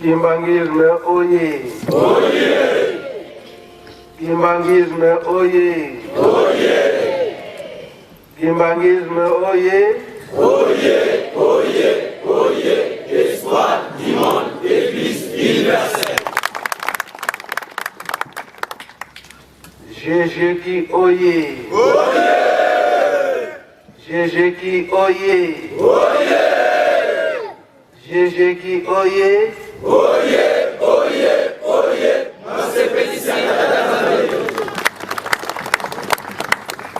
Kimbangisme oye! Oye! Kimbangisme oye! Oye! Kimbangisme oye! Oye! Oye! Oye! Espoir du monde, Église universelle. Jéjeki oye! Oye! Jéjeki oye! Oye! Jéjeki oye! Oye! Oye! Oye!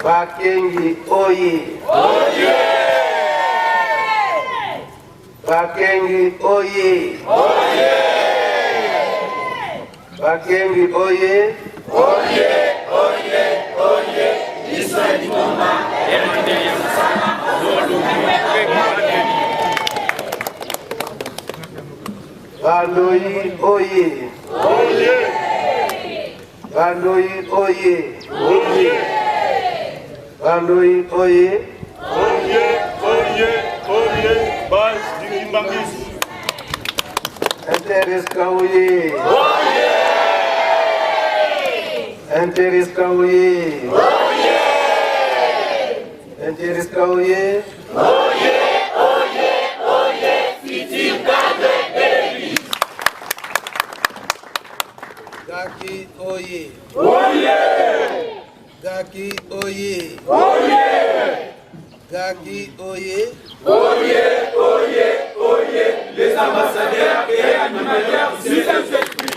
Bakengi oye! Oye! Bakengi oye! Oye! Bakengi oye! Oye! Oye! Oye! L'histoire du combat. Bandoyi oye! Oye! Bandoyi oye! Oye! Bandoyi oye! Oye! Oye! Oye! Base du Kimbangisme. Intereska oye! Oye! Intereska oye! Oye! Intereska oye! Oye! Oye! Oye! Futur cadre de l'Église. Gaki oye! Oye! Gaki oye! Oye! Gaki oye! Oye! Oye! Oye! Les ambassadeurs et animateurs du Saint-Esprit.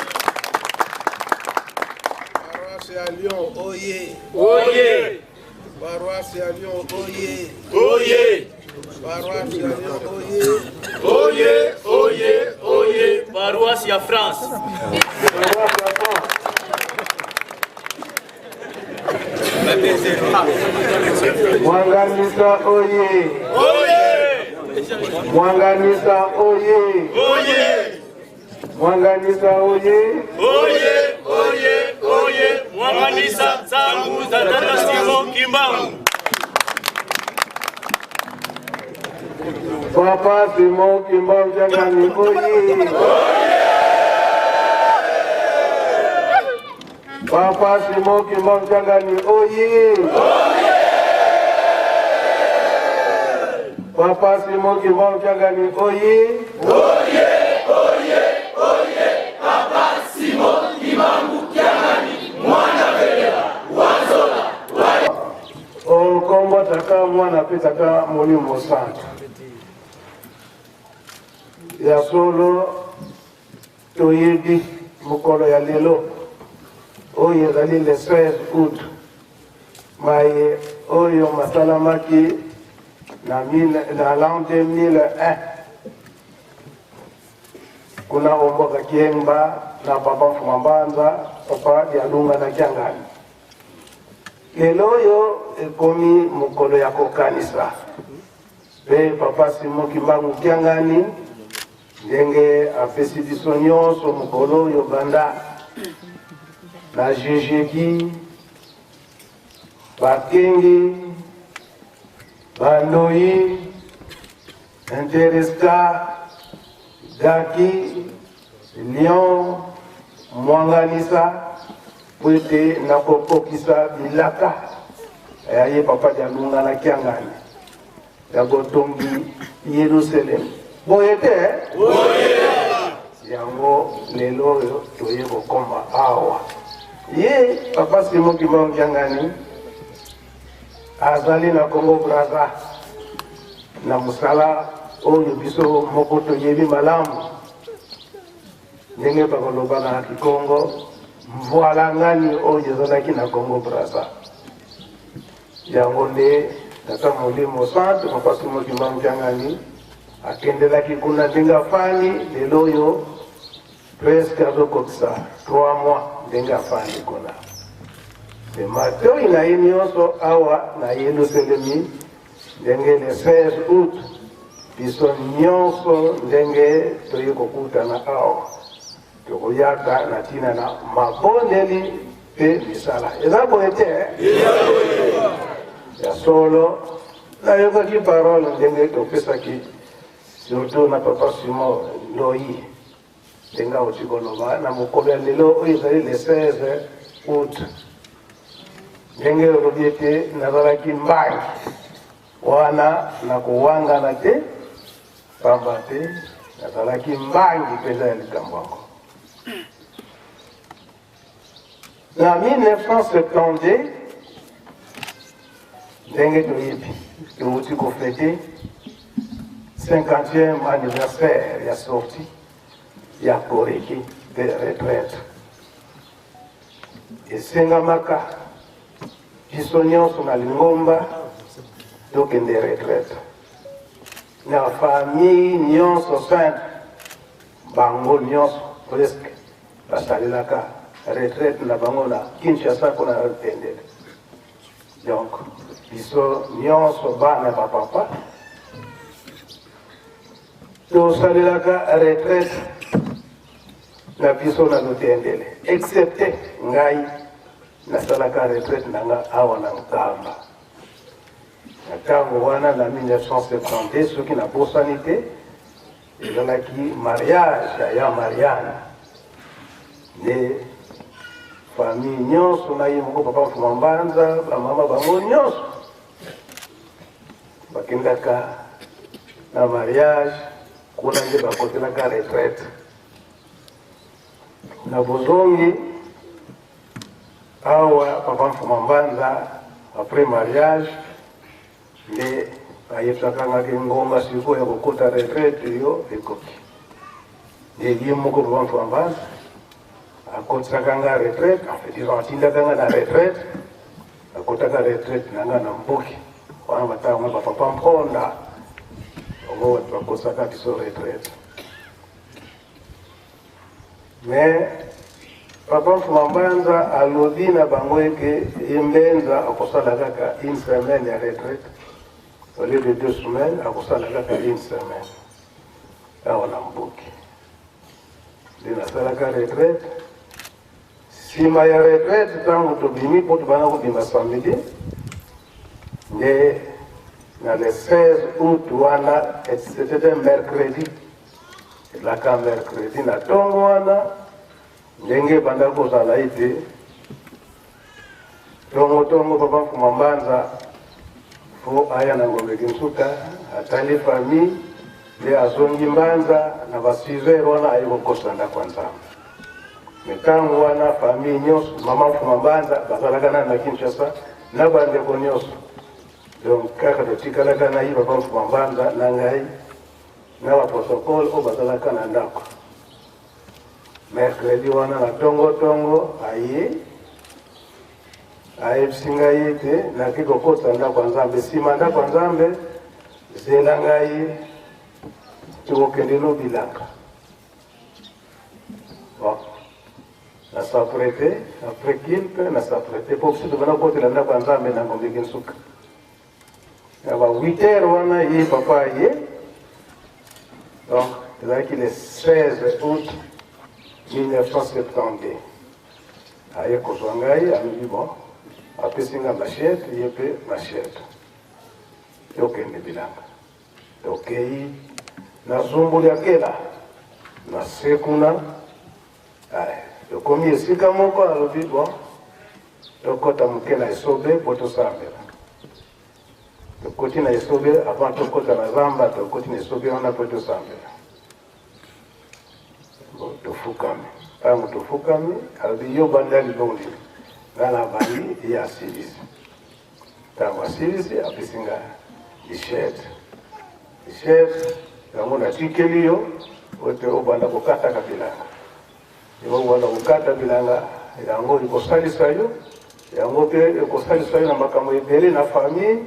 Paroisse à Lyon oye! Oye! Paroisse à Lyon oye! Oye! Paroisse à Lyon oye! Oye! Oye! Oye! Paroisse à France. Paroisse à France! Mwanganisa oye! Oye! Mwanganisa oye! Oye! Mwanganisa oye! Oye! Oye! Oye! Mwanganisa zangu za Dada Simon Kimbangu. Papa Simon Kimbangu Jangani oye! Papa Simon Kimbangu Jangani oye! Papa Simon Kimbangu Jangani oye! Oye! Oye! Oye! Papa Simon Kimbangu Kiangani. Mwana Belela. Wazola. Okombo taka mwana pe taka molimo santo. Ya solo toyebi mukolo ya lelo. Oyo ezali le 16 août. Maye oyo masalamaki na l'an 2001. Kuna omboka kiemba na papa Mfumambanza, papa Dialunga na Kiangani. Lelo oyo ekomi mukolo ya kokanisa. Pe papa Simon Kimbangu Kiangani ndenge apesi biso nyonso mukolo oyo banda na Jéjeki, Bakengi, Bandoyi, Intereska, Gaki, Lyon, Mwanganisa, Pwete na kokokisa bilaka. Aye papa Dialunga na Kiangani. Yagotongi Yerusalem. Boyete? Boye! Yango lelo yo toye kokomba awa. Ye papa Simon Kimbangu Kiangani azali na Congo Brazza na musala oyo biso moko toyebi malamu ndenge bakolobaka na Kikongo mvwala ngani oyo ezalaki na Congo Brazza. Yango nde tata molimo santo papa Simon Kimbangu Kiangani akendelaki kuna ndenge afani lelo oyo presque azokokisa 3 mois ndenge afani kuna. Matoi na ye nyonso awa na Yerusalemi ndenge le 16 août biso nyonso ndenge toye kokutana awa tokoyaka na ntina na mabondeli mpe misala. Eza boye te ya solo nayokaki parole ndenge topesaki surtout na papa Simon Loyi tenga ochikoloba na mokolo ya lelo oyo ezali le 16 août ndenge olobi ete nazalaki mbangi wana na kowangana te pamba te nazalaki mbangi mpenza ya likambo yango. Na 1970 ndenge toyebi touti kofete 50e anniversaire ya sortie ya koreki de retraite esengamaka biso nyonso na lingomba tokende retraite na famille nyonso simple bango nyonso presque basalelaka retraite na bango na Kinshasa kuna tendele. Donc biso nyonso bana bapapa tosalelaka retraite na biso na lutendele excepté ngai nasalaka retraite nanga awa na Nkamba na ntango wana na 1970 soki nabosani te ezalaki mariage ya Mariane nde famille nyonso na ye moko papa Mfuma Mbanza bamama bango nyonso bakendaka na mariage kuna nde bakotelaka retraite na bozongi awa papa Mfuma Mbanza après mariage nde ayebisaka ngaki ngonga sikoyo ya kokota retraite yo ekoki nde ye moko papa Mfuma Mbanza akotisaka nga retraite atindaka nga na retraite akotaka retraite nanga na mboki wana batanga bapapa Mponda ongo bakosaka biso retraite. Mais papa Mfuma Mbanza alobi na bango eke Mbenza akosala kaka une semaine ya retraite au lieu de 2 semaines akosala kaka une semaine awa na mboki nde nasalaka retraite. Sima ya retraite ntango tobimi po tobanda kobima samedi nde na le 16 août wana c'était un mercredi elaka mercredi na ntongo wana ndenge banda kozala ete tongo papa Mfuma Mbanza fo aya na Ngombe Kinsuka atali famille nde azongi Mbanza na ba 6 heures wana aye kokosa ndako ya Nzambe. Mitango wana famille nyonso mama Mfuma Mbanza bazalaka na Kinshasa na bandeko nyonso. Donc kaka totikalaka na ye papa Mfuma Mbanza na ngai na baprotocole oyo bazalaka na ndako. Mercredi wana na tongo ayebisi ngai ete naki kokota ndako ya Nzambe. Nsima ndako ya Nzambe zela ngai tokokende no bilanga. Bon. Na s'apprêter, après Kilpe, na s'apprêter pour que tu deviens côté de la Nzambe na Ngombe Kinsuka. Ya ba 8 heures wana ye papa ye. Donc, c'est qu'il est 16 août 1970. Aye kozwangai ami bon. Apesinga machette, yepe machette. Yokende bilanga. Tokei na zumbuli akela. Na sekuna. Aye. Yokomi esika moko alobi bon tokota moke na esobe po tosambela tokoti na esobe avant tokota na zamba tokoti na esobe wana po tosambela bon tofukami ntango tofukami alobi yo banda libondi nga na bandi ye asilisi ntango asilisi apesinga lichette yango natikeli yo ote obanda kokataka bilanga wana ukata bilanga yango ikosalisa yo yango pe ekosalisa yo na makambo ebele na famille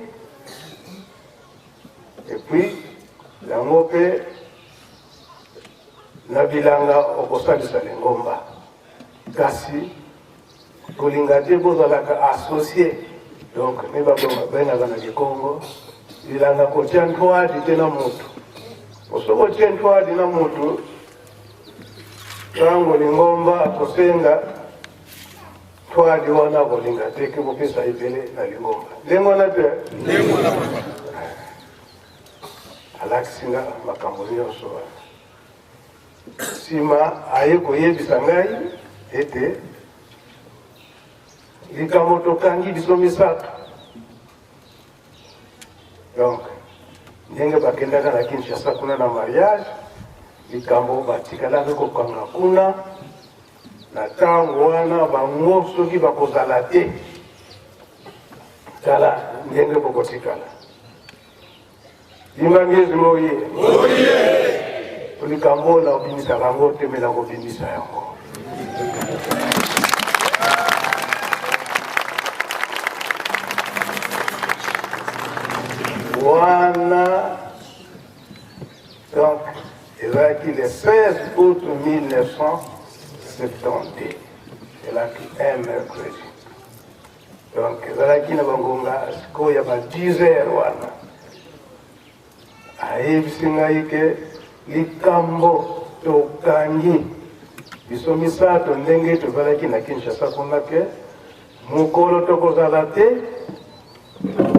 et puis yango pe na bilanga okosalisa lingomba kasi kolinga te bozalaka associé donc ne babengaka na Kikongo bilanga kotia ntwadi te na motu osoko tia ntwadi na motu tango lingomba akosenga twadi wana kolinga te ke bopesa ebele na lingomba ndenge wana te alakisinga makambo nyonso wana. Sima aye koyebisa ngai ete likambo tokangi biso misato. Donc ndenge bakendaka na Kinshasa kuna na mariage, likambo batikalaki kokanga kuna na ntango wana bango soki bakozala te tala ndenge bokotikala. Imangezi moye likambo na obimisa yango te mela kobimisa yango. Wana donc ezalaki le 16 août 1970, ezalaki un mercredi. Donc ezalaki na bangonga sikoyo ya ba 10 heures wana ayebisi ngai ke likambo tokangi biso misato ndenge tozalaki na Kinshasa kuna ke mokolo tokozala te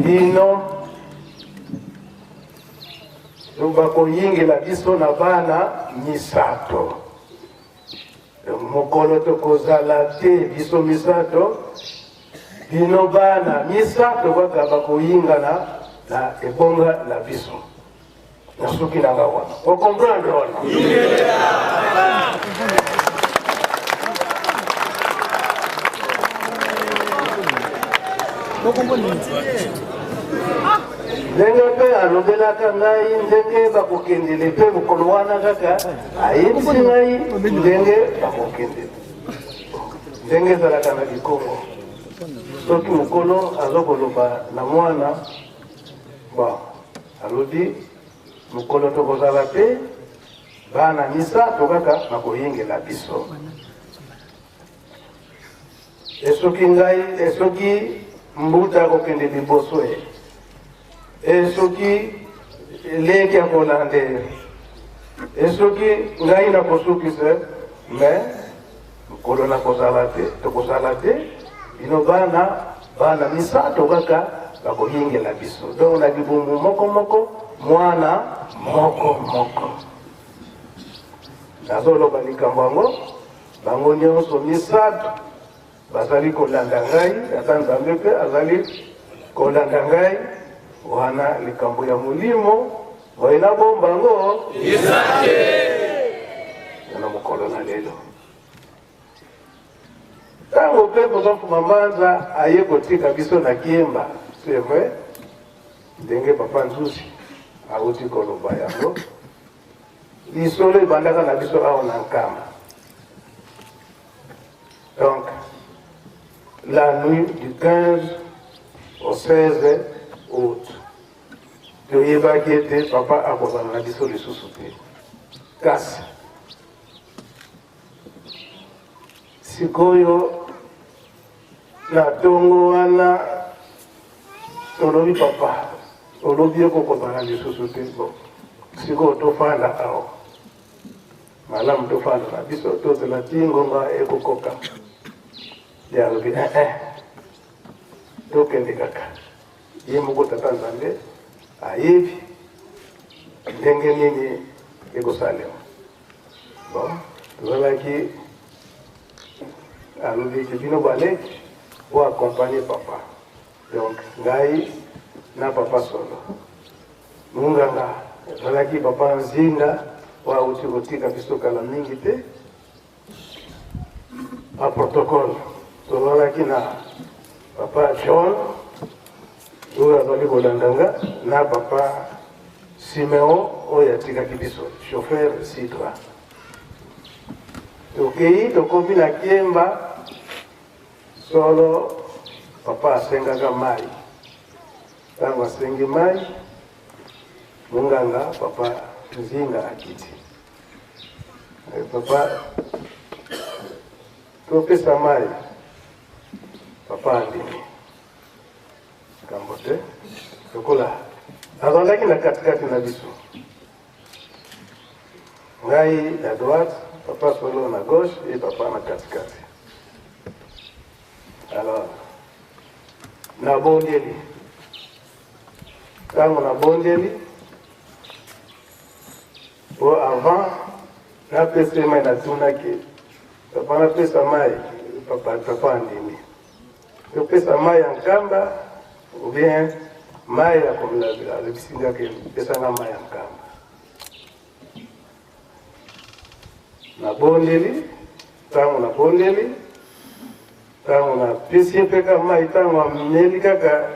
bino bakoyingela biso na bana misato. Mokolo tokozala te biso misato bino bana misato kaka bakoyingana na ebonga na biso. Nasuki nanga wana okomprendre wana. Ndenge mpe alobelaka ngai ndenge bakokendele mpe mokolo wana kaka ayebisi ngai ndenge bakokendele ndenge ezalaka na likongo. Soki mokolo azokoloba na mwana bon alobi mokolo tokozala te bana misato kaka bakoyingela biso. Esoki ngai esoki mbuta akokende liboso ye esoki leki akolande esoki ngai nakosukise me mokolo nakozala te tokozala te bino bana misato kaka bakoyingela biso. Donc na libumbu moko moko mwana moko moko. Nazoloba likambo yango bango nyonso misato bazali kolanda ngai ata Nzambe mpe azali kolanda ngai wana likambo ya molimo waina bomba ngo isake na mokolo na lelo. Tango mpe bozofuma manza aye kotika biso na Kiemba, c'est vrai ndenge papa Nzusi auti koloba yango lisolo ebandaka na biso awa na Nkamba. Donc la nuit du 15 au 16 août toyebaki ete papa akozala na biso lisusu te. Kasi sikoyo na tongo wana tolobi papa olobi ekokozala lisusu te. Bon sikoyo tofanda awa malamu tofanda na biso tozela tingoma ekokoka yalobi tokende kaka ye moko tata Nzambe ayebi ndenge nini ekosalema. Bon tozalaki alobi ke bino baleki po accompagner papa. Donc ngai na papa solo munganga ezalaki papa Nzinga po auti kotika biso kala mingi te a protocole. Tozalaki na papa John oyo azali kolandanga na papa Simeon oyo atikaki biso chauffeur Sidra. Tokei tokomi na Kiemba solo papa asengaka mai. Tango asengi mai munganga papa Nzinga akiti papa topesa mai papa andimi kambo te tokola azalaki na katikati na biso ngai à droite papa solo na gauche et papa na katikati. Alors na bondeli tango na bondeli po avant na pesa mai na tunaki papa na pesa mai papa andimi yo pesa mai ankamba ou bien mai ya komla bila le bisinga ke pesa na mai ankamba na bondeli tango na bondeli tango na pesi peka mai tango ameli kaka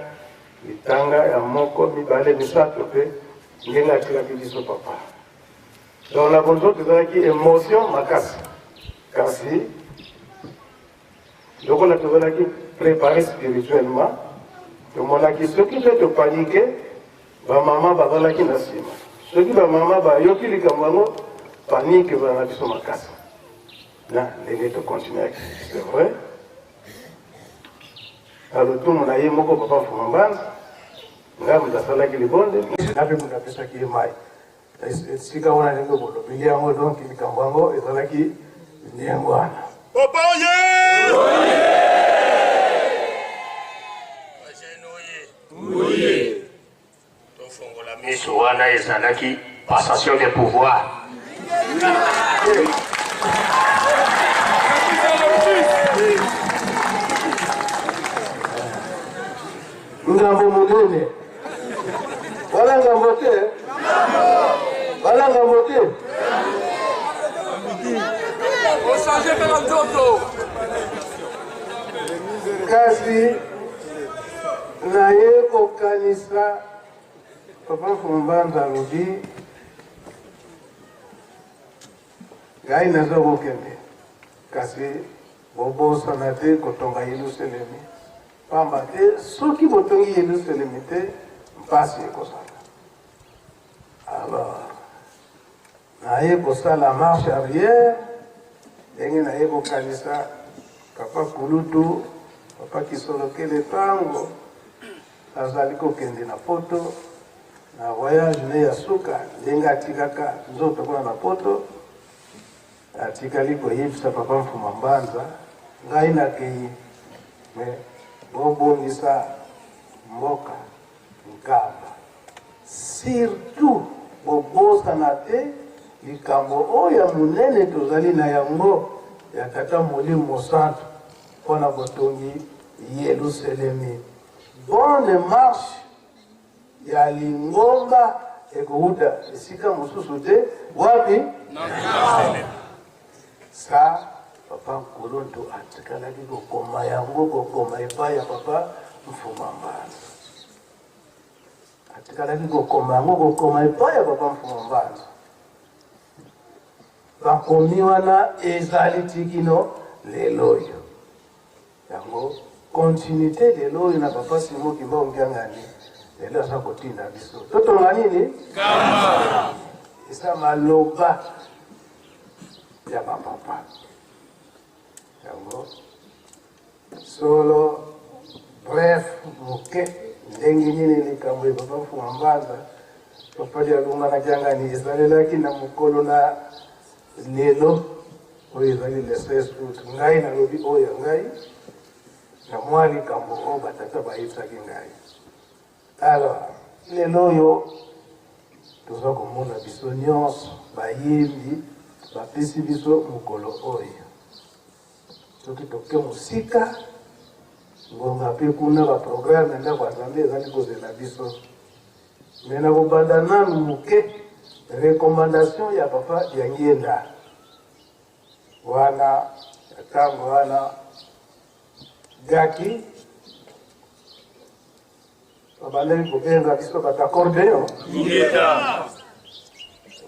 litanga ya moko mibale misato pe ngenga kila kibiso papa. Donc la bonne chose c'est qui émotion makasi kasi donc on a besoin qui préparer spirituellement donc on a qui ceux qui fait te paniquer ba maman ba la qui na sima ceux qui ba maman ba yo qui likambango panique ba na biso makasi là les te continuer c'est vrai alors tout mon aïe moko papa fumambana ngam da sala ki libonde nabe muna pesa ki mai sika wana lengo bolo bilia ngo donc ki kambango ezala ki nyangwana papa oye oye to fongola miso wana ezala ki passation de pouvoir ngambo munene wala ngambo te wala ngambo te Osaje pela ndoto kasi na yeko kanisa papa Fumbanza lodi gai na zo kende kasi bobo sanate kotonga Yerusalemi pamba te soki botongi Yerusalemi te mpasi ekosala alors naye kosala marche arrière ndenge naye kokanisa papa Kulutu papa Kisolokele tango azali kokende na poto na voyage ne ya suka ndenge atikaka nzoto kuna na poto atikali koyebisa papa Mfumambanza ngai nakei me bobongisa mboka nkamba surtout bobosana te likambo oyo munene tozali na yango ya tata Molimo Santu mpona botongi Yerusalemi. Bonne marche ya lingomba ekouta esika mosusu te wapi sa papa Kulutu atikalaki kokoma yango kokoma epai ya papa Mfumambanza atikalaki kokoma yango kokoma epai ya papa Mfumambanza bakomi wana ezali tikino lelo oyo yango continuité lelo oyo na papa Simo Kimba Mbiangani lelo aza kotinda biso totonga nini kama eza maloba ya bapapa yango solo bref moke ndenge nini likambo ya papa Mfumambanza papa Lialunga na Kiangani ezalelaki na mokolo na lelo oyo ezali le 16 août ngai nalobi oyo ngai na mwa likambo oyo batata bayebisaki ngai alors lelo oyo toza komona biso nyonso bayembi bapesi biso mokolo oyo soki toke mosika ngonga mpe kuna baprograme ndako Nzambe ezali kozela biso me na kobanda nanu moke recommandation ya papa ya Ngienda wana tango wana gaki babandeli kobenga biso batakordeyo Ngienda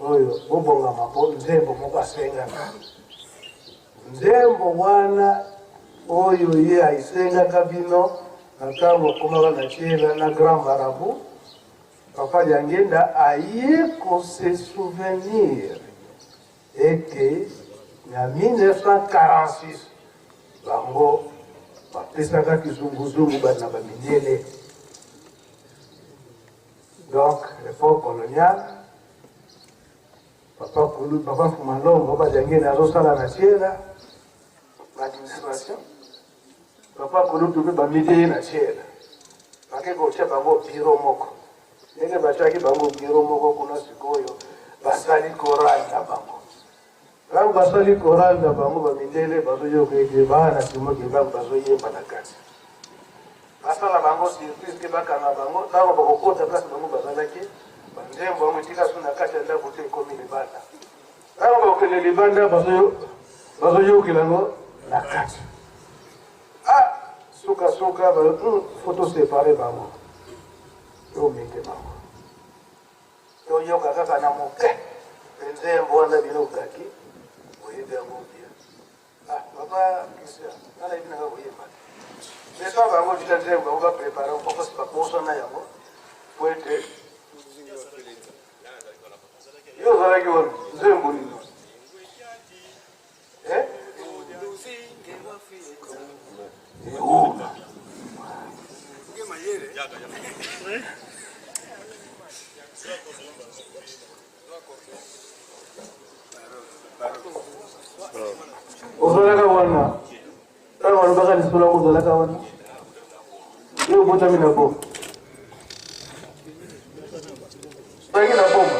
oyo bobongama mpo nzembo moko asengaka nzembo wana oyo ye aisengaka bino na ntango okomaka na tiela na grand marabout papa ya Ngienda aye se souvenir eke na 1946 bango bapesaka kizunguzungu bana bamindele donc l'époque coloniale papa Kulutu papa Mfumalongo papa ya Ngienda azosala na tiela l'administration papa Kulutu mpe bamide ye na tiela bake kotia bango biro moko ndenge batiaki bango biro moko kuna sikoyo basali koral na bango. Quand basali koral na bango bamindele bazoyo keke bana simo ke bango bazoye panakati. Basala bango surprise ke bakanga bango tango bakokota kasi bango bazalaki banzembo bango tika suna kati nda kote komi libanda. Tango bakokele libanda bazoyo kilango na kati. Ah, suka photo séparé bango. Yo meke bango. Yo kaka na moke. Nzembo anda bilo kaki. Oye bango bia. Ah, papa kisia. Nala ibina ka oye mate. Mais ça va vous dire on va préparer on va pas pour na yango. Poete. Yo zala ki won nzembo ni. Uzalaka wana. Kama wanataka nisula uzalaka wana. Hiyo bota mimi nako. Bagi na bomba.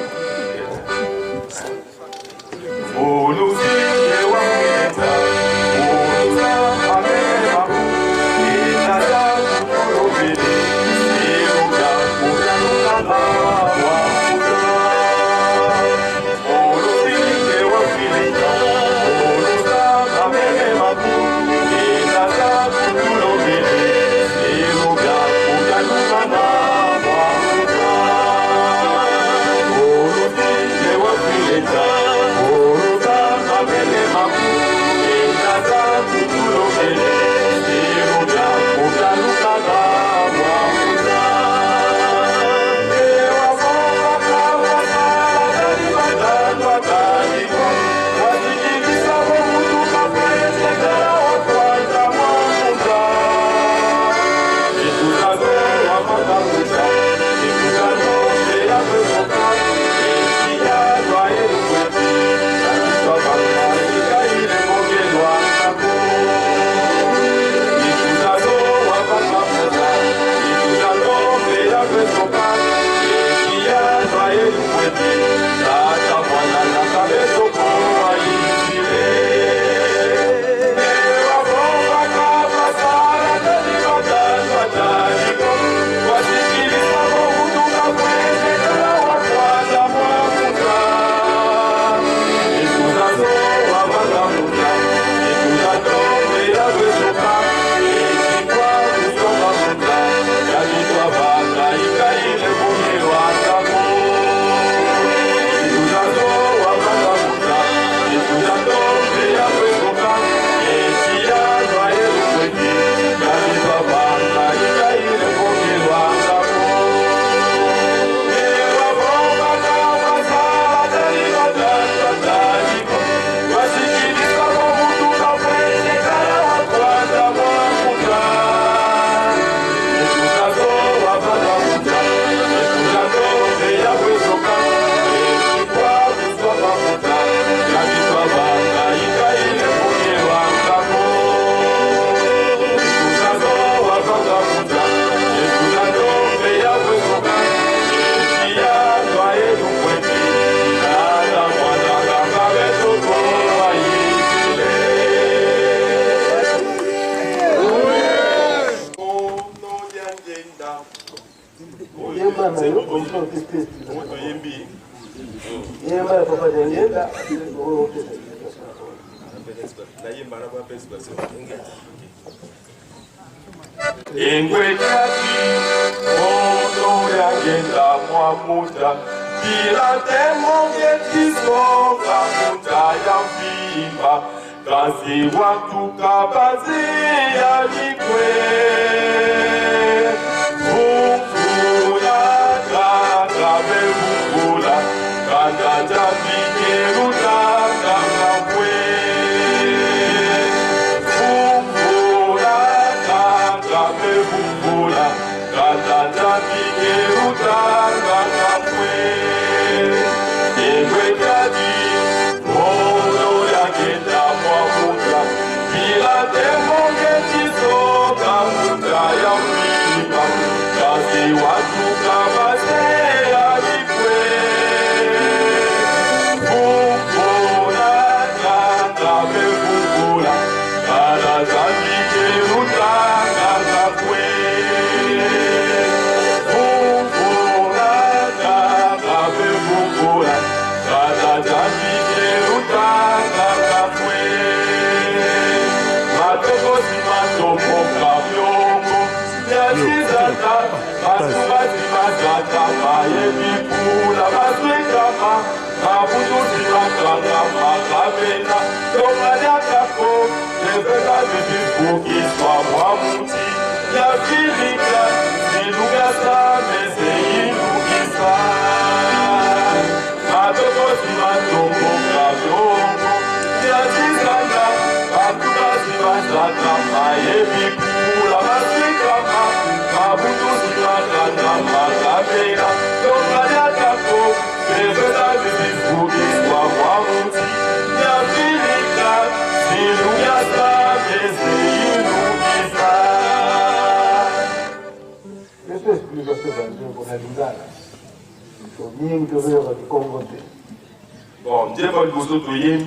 Bon, je vais vous dire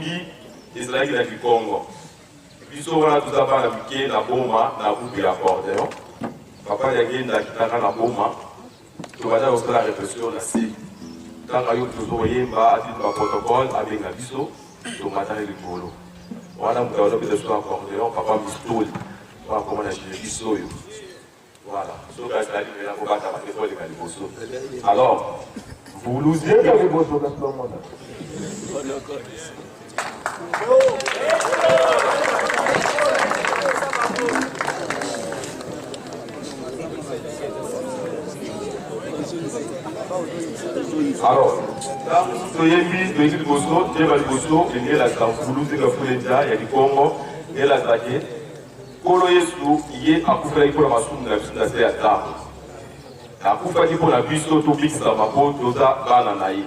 que Israël est du Congo. Puis, on a tout d'abord la la bomba, la boucle et l'accordéon. Papa, il y a une guitare, la bomba. Tu vas dire que la répression, la C. Quand il y a toujours un protocole avec la biseau, tu vas dire le boulot. On a un accordéon, papa, pistolet. On va commander le biseau. Voilà. Alors, vous nous dites que vous êtes dans ce moment. Alors, là, il y a une Bosso, il y a une Bosso, il y a la Sanfoulou, il y a du Congo, il y a la Zake. Kolo Yesu, il y a un coup de pour la maçon de la vie à table. Un coup de pour la vie, surtout Bix Samako, Dosa, Bananaï.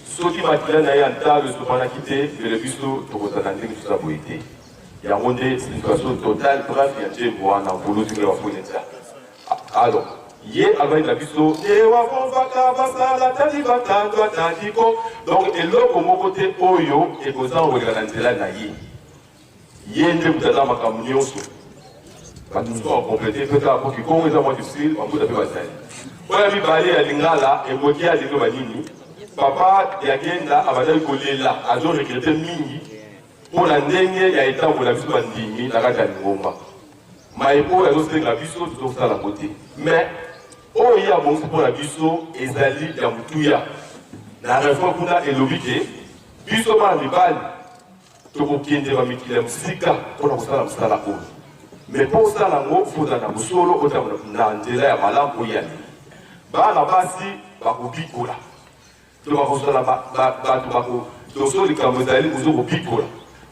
Ce qui m'a dit, il y a un tas de ce qu'on a quitté, mais le bus de Rosanandé, tout ça pour été. Il y a une situation totale, bref, il y a un peu de boulot, tu vas faire ça. Alors, il y a avec la bus donc, et là, comme au côté Oyo, et comme ça, on regarde la naïe. Il y a une peu de temps à communion. Quand nous sommes complétés, peut-être pour qu'ils commencent à moins difficile, on peut appeler ça. Voilà, il va aller à Lingala et moi qui a dit que Manini, papa, il y a quelqu'un là, à Madame Kolela, à Jean Recrété Mini, pour la dernière, il y a été pour la vie de Mandini, la Rata Ngomba. Mais pour la vie de la vie, tout ça à la côté. Mais, oh, il y a bon pour la vie, et Zali, il y a Moutouya. La réforme qu'on a est logique, puis seulement à l'Ibal, tout le monde qui est devant Mikilem Sika, pour la Moussala Moussala Koum. Mais pour ça, il faut que nous solo au terme de la malam pour y aller. Bah, la base, bah, au picola. Tu vas faire la base, tu vas faire les camésales, vous aurez au picola.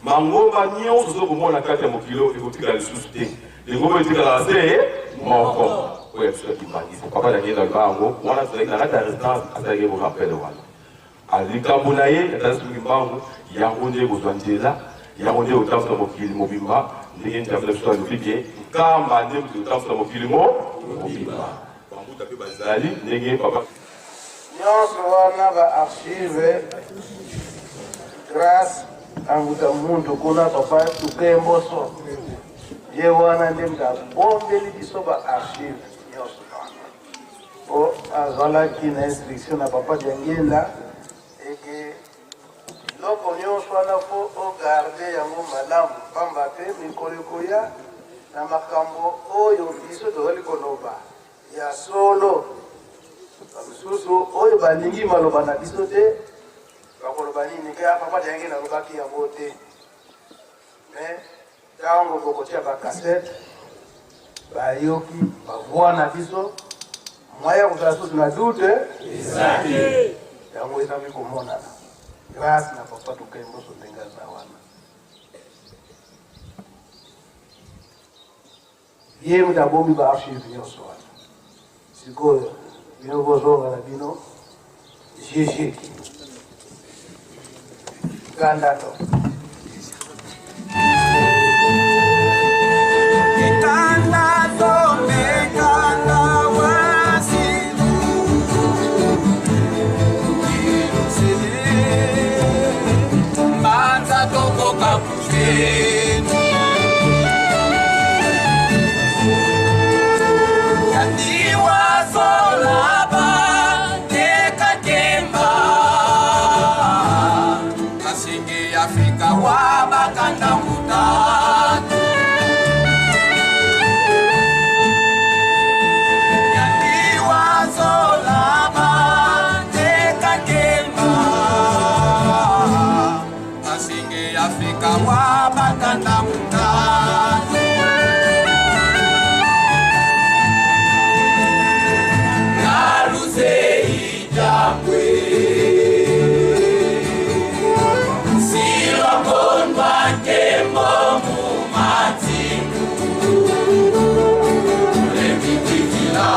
Mango, magnon, vous aurez au moins la 4 kilo et vous tirez le soutien. Les gros, vous tirez la C, mon corps. Oui, c'est ce qui m'a dit. Papa, il y a un bango, on a fait la restance, à ce que vous rappelez. À l'Ikabunaye, il y a un rendez vous êtes là, il y a un rendez au temps de Mokili Mobimba. Il y a une table de choix de cliquer. Quand ma name de temps de Mokili Mobimba. Quand vous Bazali, il papa. Nyonso va archive grâce à Mutamuntu kuna papa tukemboso. Je wana ndemda bombeli biso ba archive nyonso wana. O azala ki na instruction na papa Jangela et que loko nyonso wana fo o garder yango malamu pamba te mikoleko ya na makambo oyo biso tozali koloba ya solo basusu oyo balingi maloba na biso te bakoloba nini ke papa Jangela alobaki yango te mais ntango bokotia bakasete bayoki bavwa na biso mwaya kozala susu na dute yango ezali komonana grâce na papa tukemboso ndenge aza wana ye mutu abomi baarchive nyonso wana sikoyo bino bozonga na bino gg gandato Solaba Afrika wa batanda mutatu Naruze ijabwe Silo konwa kembo mumatimu Lemikikila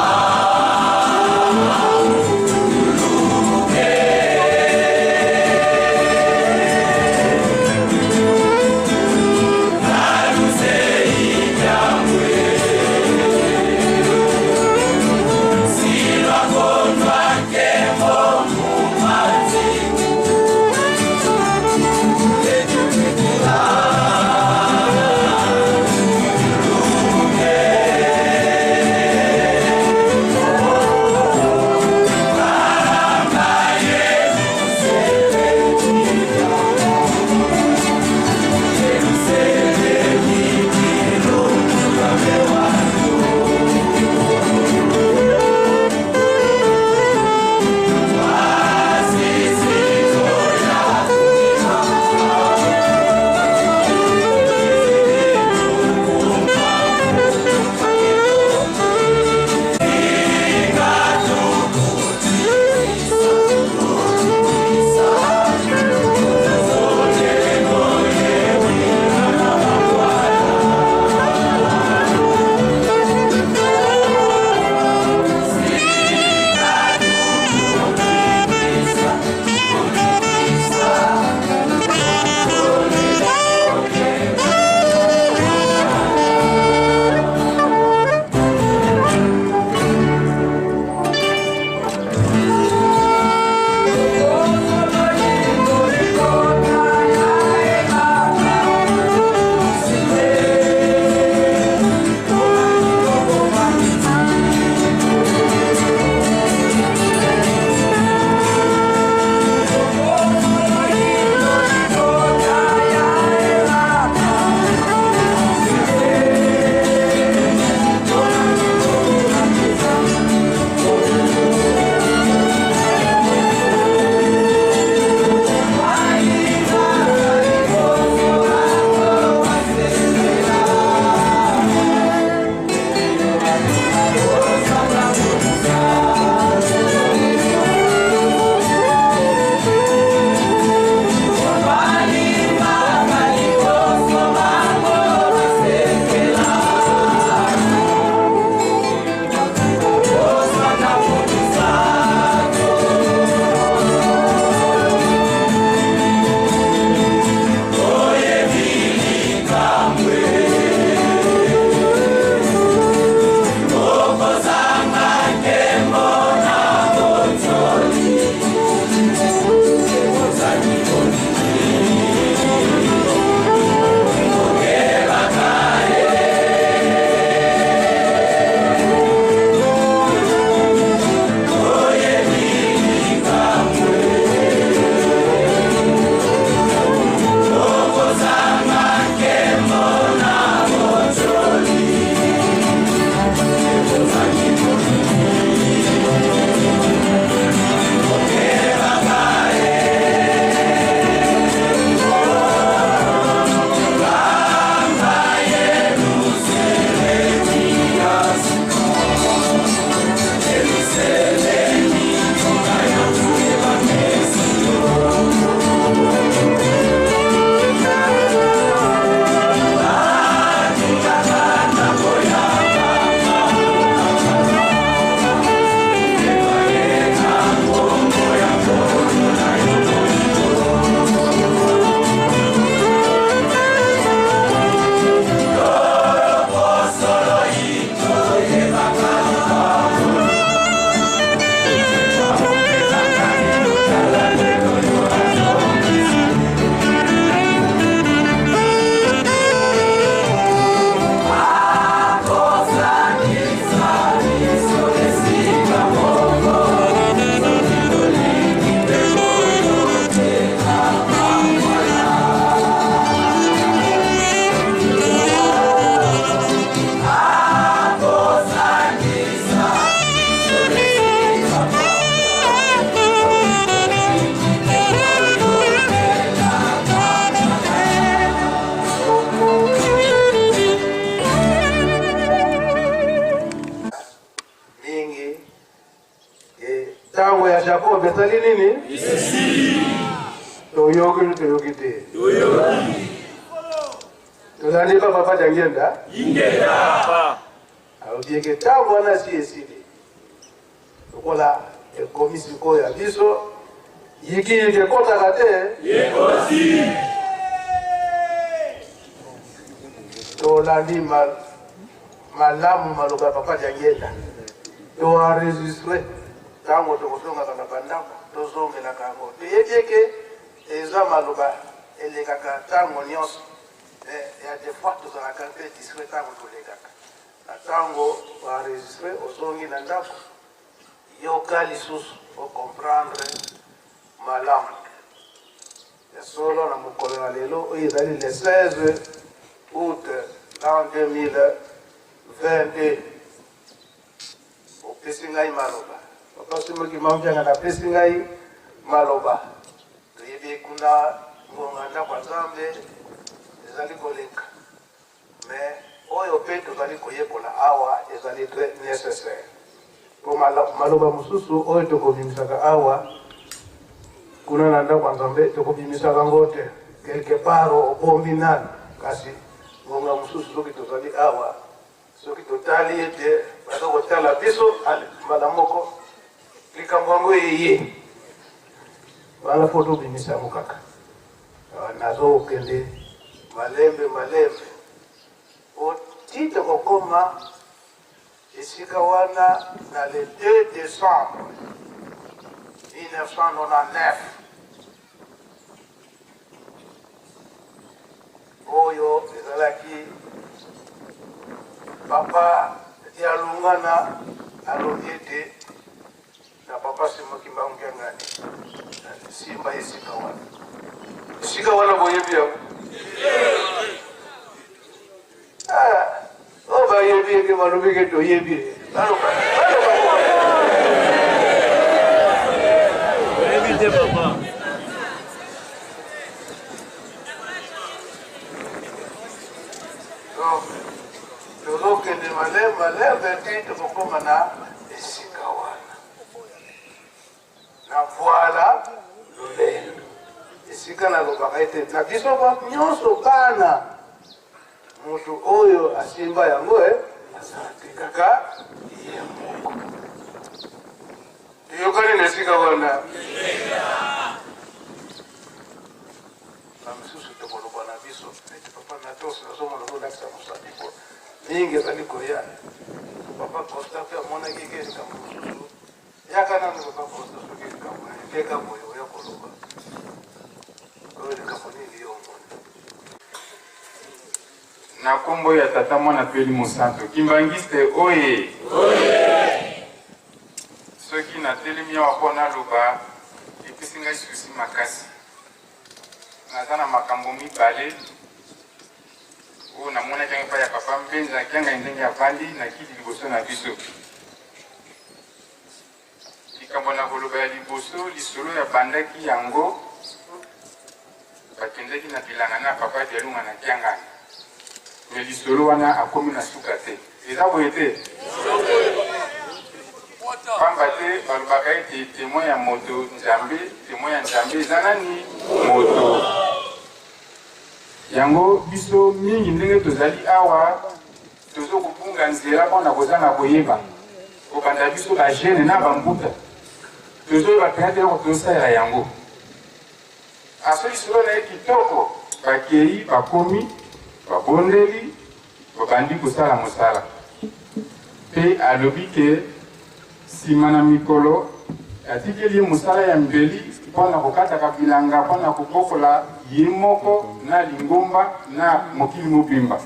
Ndombe sali nini? Toyogi toyogite. Tolani papa jangenda? Ingenda. Aobieke tango wana siesili. Okola ekomisi koya biso yiki kota kate Yekosi. tolandi malamu maloba papa jangenda. To enregistré tango tokosonga kana bandako tozongela kango. Toyebieke eza maloba elekaka tango nyonso. Ya des fois tozalaka mpe discret tango tolekaka. Na tango enregistré ozongi na ndako yoka lisusu o comprendre malamu. Solo na mokolo na lelo oyo ezali le 16 août l'an 2022 opesi ngai maloba papa somoki mamjanga napesi ngai maloba toyebi kuna ngonga ndako ya Nzambe ezali koleka mais oyo mpe tozali koyekola awa ezali très nécessaire po maloba mosusu oyo tokobimisaka awa kuna na ndako ya Nzambe tokobimisaka ngo te quelque part obombi nani kasi ngonga mosusu soki tozali awa soki totali ete baza kotala biso ale mbala moko likambo yango eye wana po tobimisa yango kaka nazokende malembe otite kokoma esika wana na le 2 décembre 1999 oyo ezalaki papa dialungana alobi ete na papa Simoki Mbangengani simba esika wana boyebi yango o bayebi eke balobi ke toyebi Évitez papa. tozokende malembe te tokokoma na esika wana na voila lolendo esika nalobaka ete na biso nyonso bana moto oyo asimba yango azalaki kaka ye moko toyokani na esika wana misusu tokoloba na biso ete papa natos nazomona kolakisa mosalipo mingi ezali koya papa Costa mpe amonaki ke likambo mosusu yaka nano papa Costa soki likambo epeka boye oya koloba oyo likambo nini yo omoni na kombo ya tata mwana peli mosanto kimbangiste oye soki natelemi awa mpo naloba epesi ngai susi makasi naza na makambo mibale oyo namonaki yango epai ya papa mbenza aki ngai ndenge avandi nakiti liboso na biso likambo na koloba ya liboso lisolo ya bandaki yango bakendaki na bilanga na papa dialunga na kiangana me lisolo wana akomi na suka te eza boye te pamba te balobaka ete témoin ya moto nzambe témoin ya nzambe eza nani moto yango biso mingi ndenge tozali awa tozokobunga nzela mpona kozanga koyeba kobanda biso bagene na bambuta tozoyeba penza te yoko tozosalela yango aso lisolo na ye kitoko bakei bakomi babondeli babandi kosala mosala mpe alobi ke nsima na mikolo atikeli ye mosala ya mbeli mpona kokataka bilanga mpona kobokola ye moko na lingomba na mokili mobimba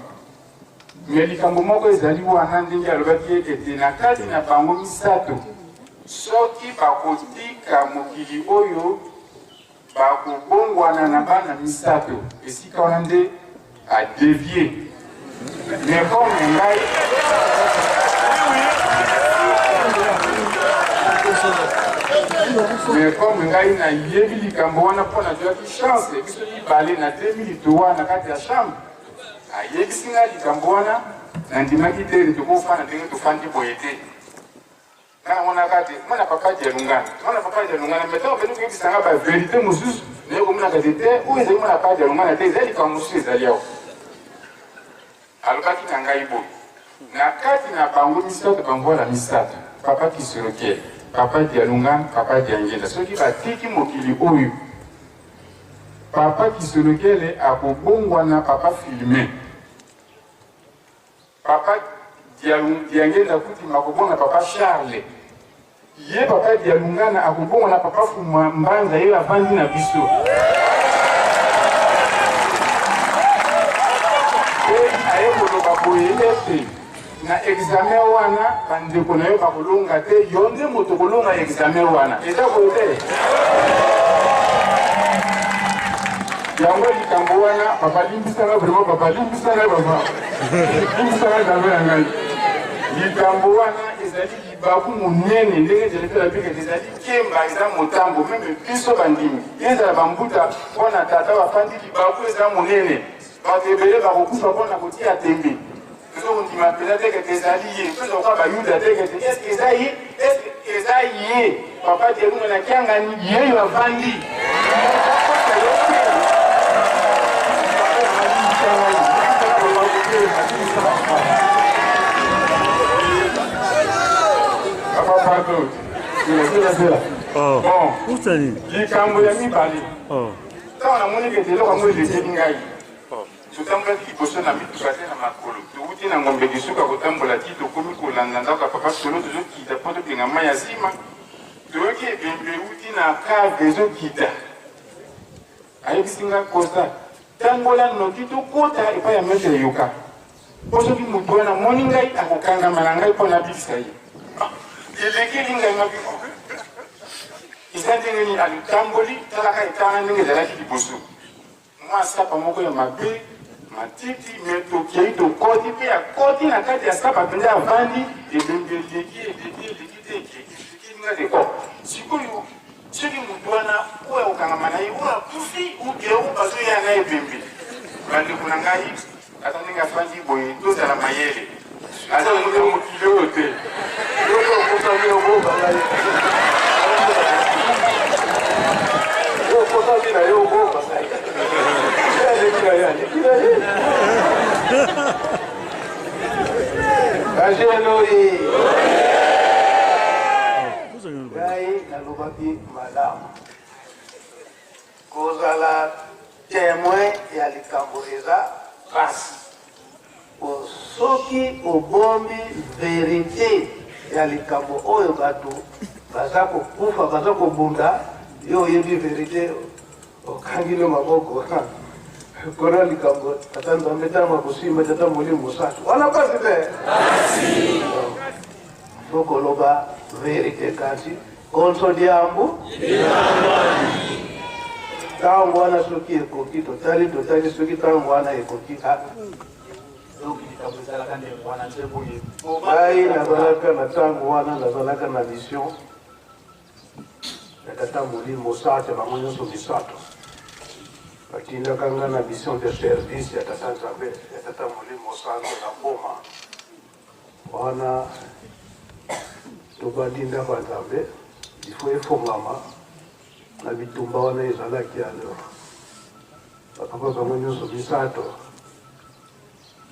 me likambo moko ezali wana ndenge alobaki ete na kati na bango misato soki bakotika mokili oyo bakobongwana na bana misato esika wana nde adevie me kome ngai mais comme ngai nayebi likambo wana mpo nazwaki chance biso mibale na 2003 na kati ya chambre ayebisi ngai likambo wana nandimaki te tokofana ndenge tofandi boye te Quand on a gâté, on n'a pas pas de Lungana. On n'a pas pas de Lungana. Maintenant, on peut nous dire que la vérité, nous sommes, nous sommes à côté, où est-ce qu'on n'a pas de Lungana? Des ailes comme nous sommes allés. Alors, qui n'a pas eu beau. Na kati na bango misato bango la misato. Papa qui se requiert. Papa di Lungana, papa di Angela. Ceux qui va tiki mokili oyu. Papa qui se requiert a kobongwana papa filmé. Papa di Angela kuti makobonga papa Charles. Ye papa di Lungana akobongwana papa Fuma Mbanza ye avandi na biso. Aye koloba boye na examen wana bandeko na yo bakolonga te yo nde moto kolonga examen wana eza kote yango likambo wana papa limbisanga vraiment papa limbisanga baba limbisanga jambe ya ngai likambo wana ezali libaku monene ndenge ezali peke ezali kemba eza motambo meme biso bandimi ezala bambuta mpona tata bafandi libaku eza monene bato ebele bakokufa mpona kotia tembe on dit ma peut-être que des alliés, que l'on va Yuda, est-ce que ça y est, papa dit nous na kianga ni yeye wa vandi. Papa pardon. Oh. Bon. Où ça ni? Les Camboyens mi parlé. Oh. Ça on a monné que des lois comme les Sénégalais. Tutamba liboso na mitukate na makolo tuuti na ngombe kisuka kotambola ti tokomi kolanda ndaka papa solo tozokita mpo topinga mai ya nsima toyoki ebembe uti na kave ezokita ayebisinga kosa tambola noki tokota epai ya metre yoka mpo soki motu wana moni ngai akokangama na ngai mpo nabikisa ye elekeli ngai mabi eza ndenge nini alitamboli talaka etanga ndenge ezalaki liboso mwa sapa moko ya mabe matiti metokei tokoti mpe akoti na kati ya sapa mpenza avandi ebembeleki nga deko sikoyo soki motu wana oyo akokangama na ye oyo akufi uke bazoya ngai ebembe bandeko na ngai ata ndenge afandi boye tozala mayele aza mokili oyo te okosami okoba ngai okosami na ye okoba ngai Kajenoi Gai nalobaki madame kozala témoin ya likambo eza pasi soki obombi vérité ya likambo oyo bato baza kokufa baza kobunda yo oyebi vérité okangile maboko kona likambo ata nzambe tama kosimba tata molimo satu wana pasi te fokoloba vérité kasi konsodiambo ntango wana soki ekoki totali soki ntango wana ekoki ngai nazalaka na ntango wana nazalaka na mission ya tata molimo satu bango nyonso misato batindaka nga na mission de service ya tata nzambe ya tata molimo sango na boma wana tobandinda banzambe ifo efongama na bitumba wana ezalaki alors bakaba bango nyonso misato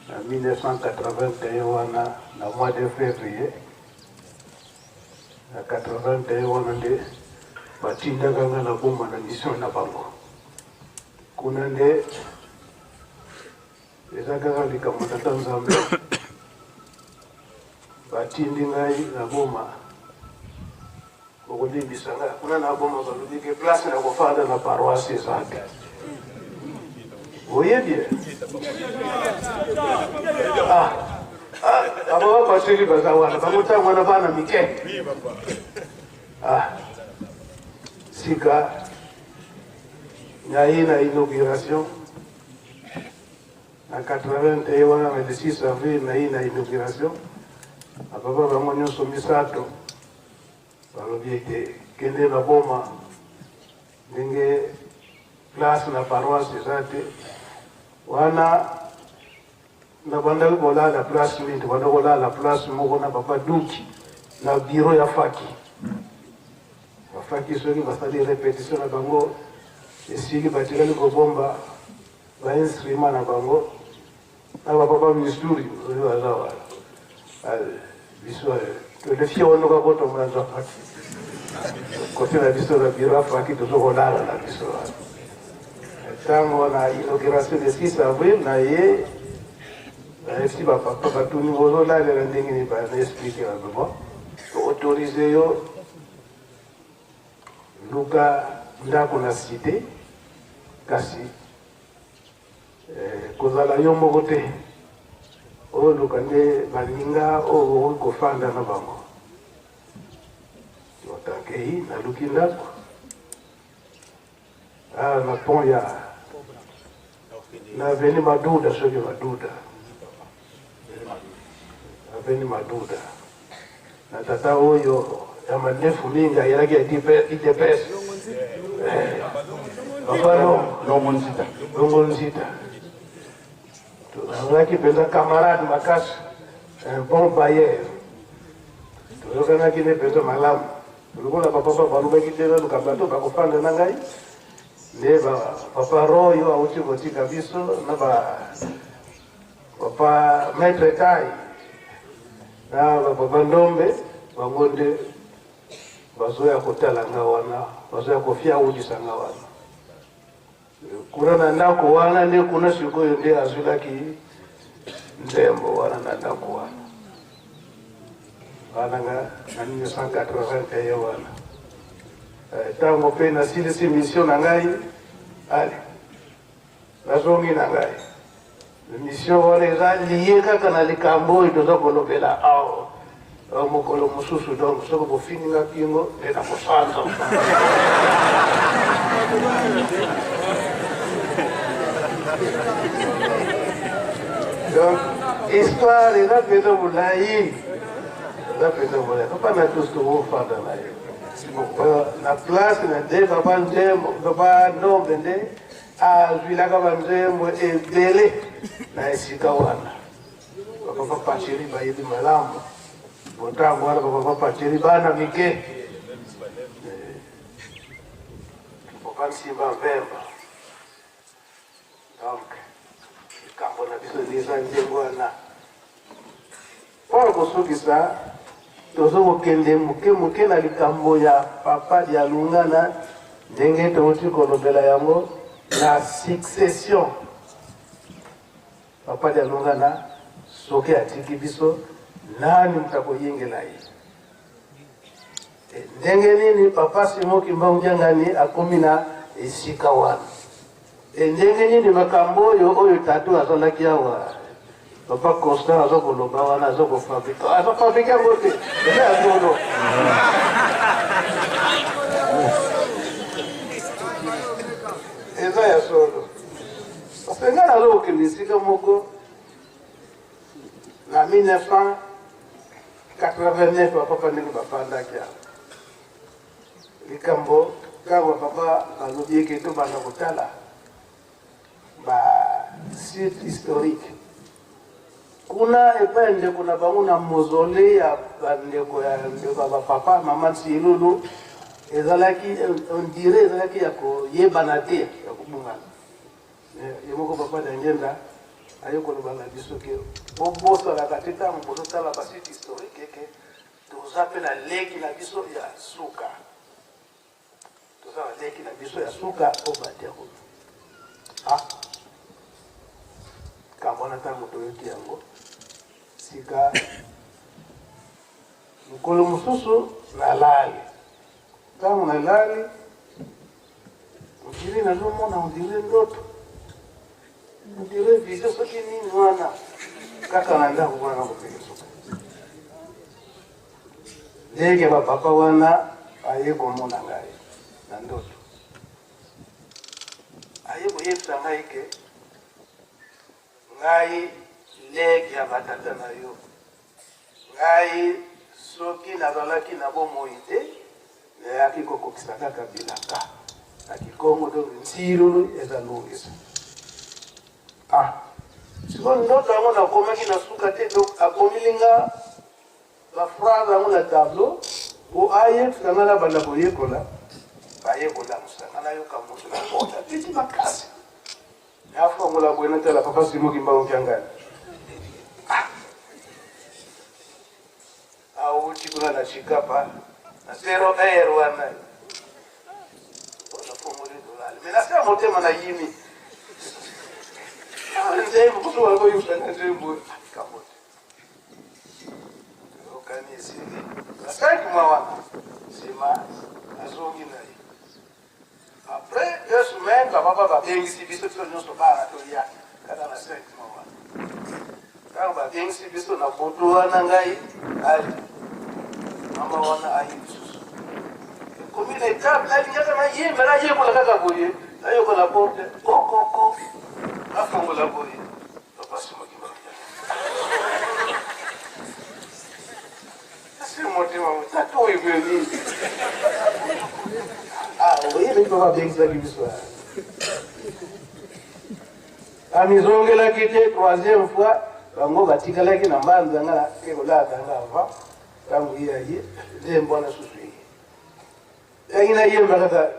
na 1981 wana na mois de février na 81 wana nde batindaka nga na boma na mission na bango kuna nde eza kaka likambo tata nzambe batindi ngai na boma okolimbisa ngai kuna na boma balobike place na kofanda na paroisse ezate oyebie abo bapaseli baza wana bangotango wana bana mike sika ngai na inauguration na 81 wana na 6 avril na inauguration apapa bango nyonso misato balobi ete kende na boma ndenge place na paroisse eza te wana na bandaki kolala place mingi banda kolala place moko na papa duki na bureau ya faki. Faki soki basali répétition na bango esili batikali kobomba ba instrument na bango na papa ministuri oyo azawa biso le fiono ka boto mwanzo faki kote na biso na bureau faki tozokolala na biso tango na inauguration de 6 avril na ye si papa batuni bozolala ndenge ni ba expliquer na bango autoriser yo luka ndako na cité kasi kozala yo moko te oyo luka nde baninga oyo okofanda na bango otakei naluki ndako na pont ya na aveni Maduda soki Maduda aveni Maduda na tata oyo ya manefu mingi ayelaki ya IDPS Longo Nzita tozalaki mpenza camarade makasi un bon bailleur toyokanaki ne mpenza malamu lokola bapapa balobaki te naluka bato bakofanda na ngai nde papa royo auti kotika biso na papa maître tai na papa Ndombe bango nde bazoya kotalanga wana bazoya kofia udisanga wana kuna na ndako wana nde kuna sikoyo nde azulaki nzembo wana na ndako wana nga na 1981 wana tango pe nasilisi mission na ngai ale nazongi na ngai mission wana eza liye kaka na likambo oyo toza kolobela awa mokolo mosusu donc soko bofininga kingo nde na kosanza donc histoire eza mpenza molai eza mpenza molai papa na tous tokofanda na ye na place na nde papa Nzembo papa Ndombe nde azwilaka banzembo ebele na esika wana papa Pacheri bayebi malamu botango wana papa Pacheri bana mike papa Nsimba Mbemba donc likambo na biso liza nzembo wana mpona kosukisa tozokokende moke na likambo ya papa Dialungana ndenge touti kolobela yango na succession papa Dialungana soki atiki biso nani mtakoyengela ye ndenge nini papa Simo Kimbangu-Diangani akomi na esika wana ndenge nini makambo oyo tatu azalaki awa papa Constant azokoloba wana azokofabrika yango te eza ya solo eza ya solo parce nga nazokokende esika moko na 1989 papa ndenge bafandaki awa likambo kaka papa alobi eke tobanda kotala ba site historique kuna epai ndeko na bango na mausolée ya bandeko ya ndeko ya bapapa mama Nsilulu ezalaki on dirait ezalaki ya koyebana te ya kobungana ye moko papa Dangenda aye koloba na biso ke bobosalaka te ntango bozotala basite historique eke toza mpe na leki na biso ya suka toza na leki na biso ya suka o batero kambona ntango toyoki yango sika mokolo mosusu nalali ntango nalali ondire nazomona ondire ndoto ondire visio soki nini wana kaka na ndako wana kopeke suka ndenge bapapa wana aye komona ngai na ndoto aye koyebisa ngai ke ngai leki ya batata na yo ngai soki nazalaki na bomoi te nayaki kokokisa kaka bilaka na Kikongo donc Nsilulu ezalungisa sikoyo ndoto yango nakomaki na suka te donc akomilinga la phrase dans le tableau, ou aïe, tu as la bande à boyer pour la. Aïe, pour la moussa, on a eu comme moussa, la porte, tu dis ma casse. Et après, on l'a boyé, la papa, c'est moi qui m'a au Kangan. Ah, où tu peux la chicapa, la 0 air ou un air. Mais là, c'est un monté, mon aïmi. Ah, je sais, vous pouvez avoir eu un peu. Après, deux semaines, papa va bien ici, puisque tu nous sommes pas à Toria, quand on a 5 mois. Quand on va bien ici, puisque on a beaucoup à Nangaï, maman on a aïe. Comme il est table, là, il y a un aïe, mais là, il y a un aïe, là, il y a un porte, coco, là, on va la boyer. Papa, c'est moi qui m'a dit. C'est mon témoin, ça tout est venu. Ah oui, mais il va bien ça qui soit. La maison que la quitté troisième fois, on va tirer la qui n'a pas de la et voilà dans la va. Quand il y a eu, j'ai un bon associé. Et il y a eu un bagage.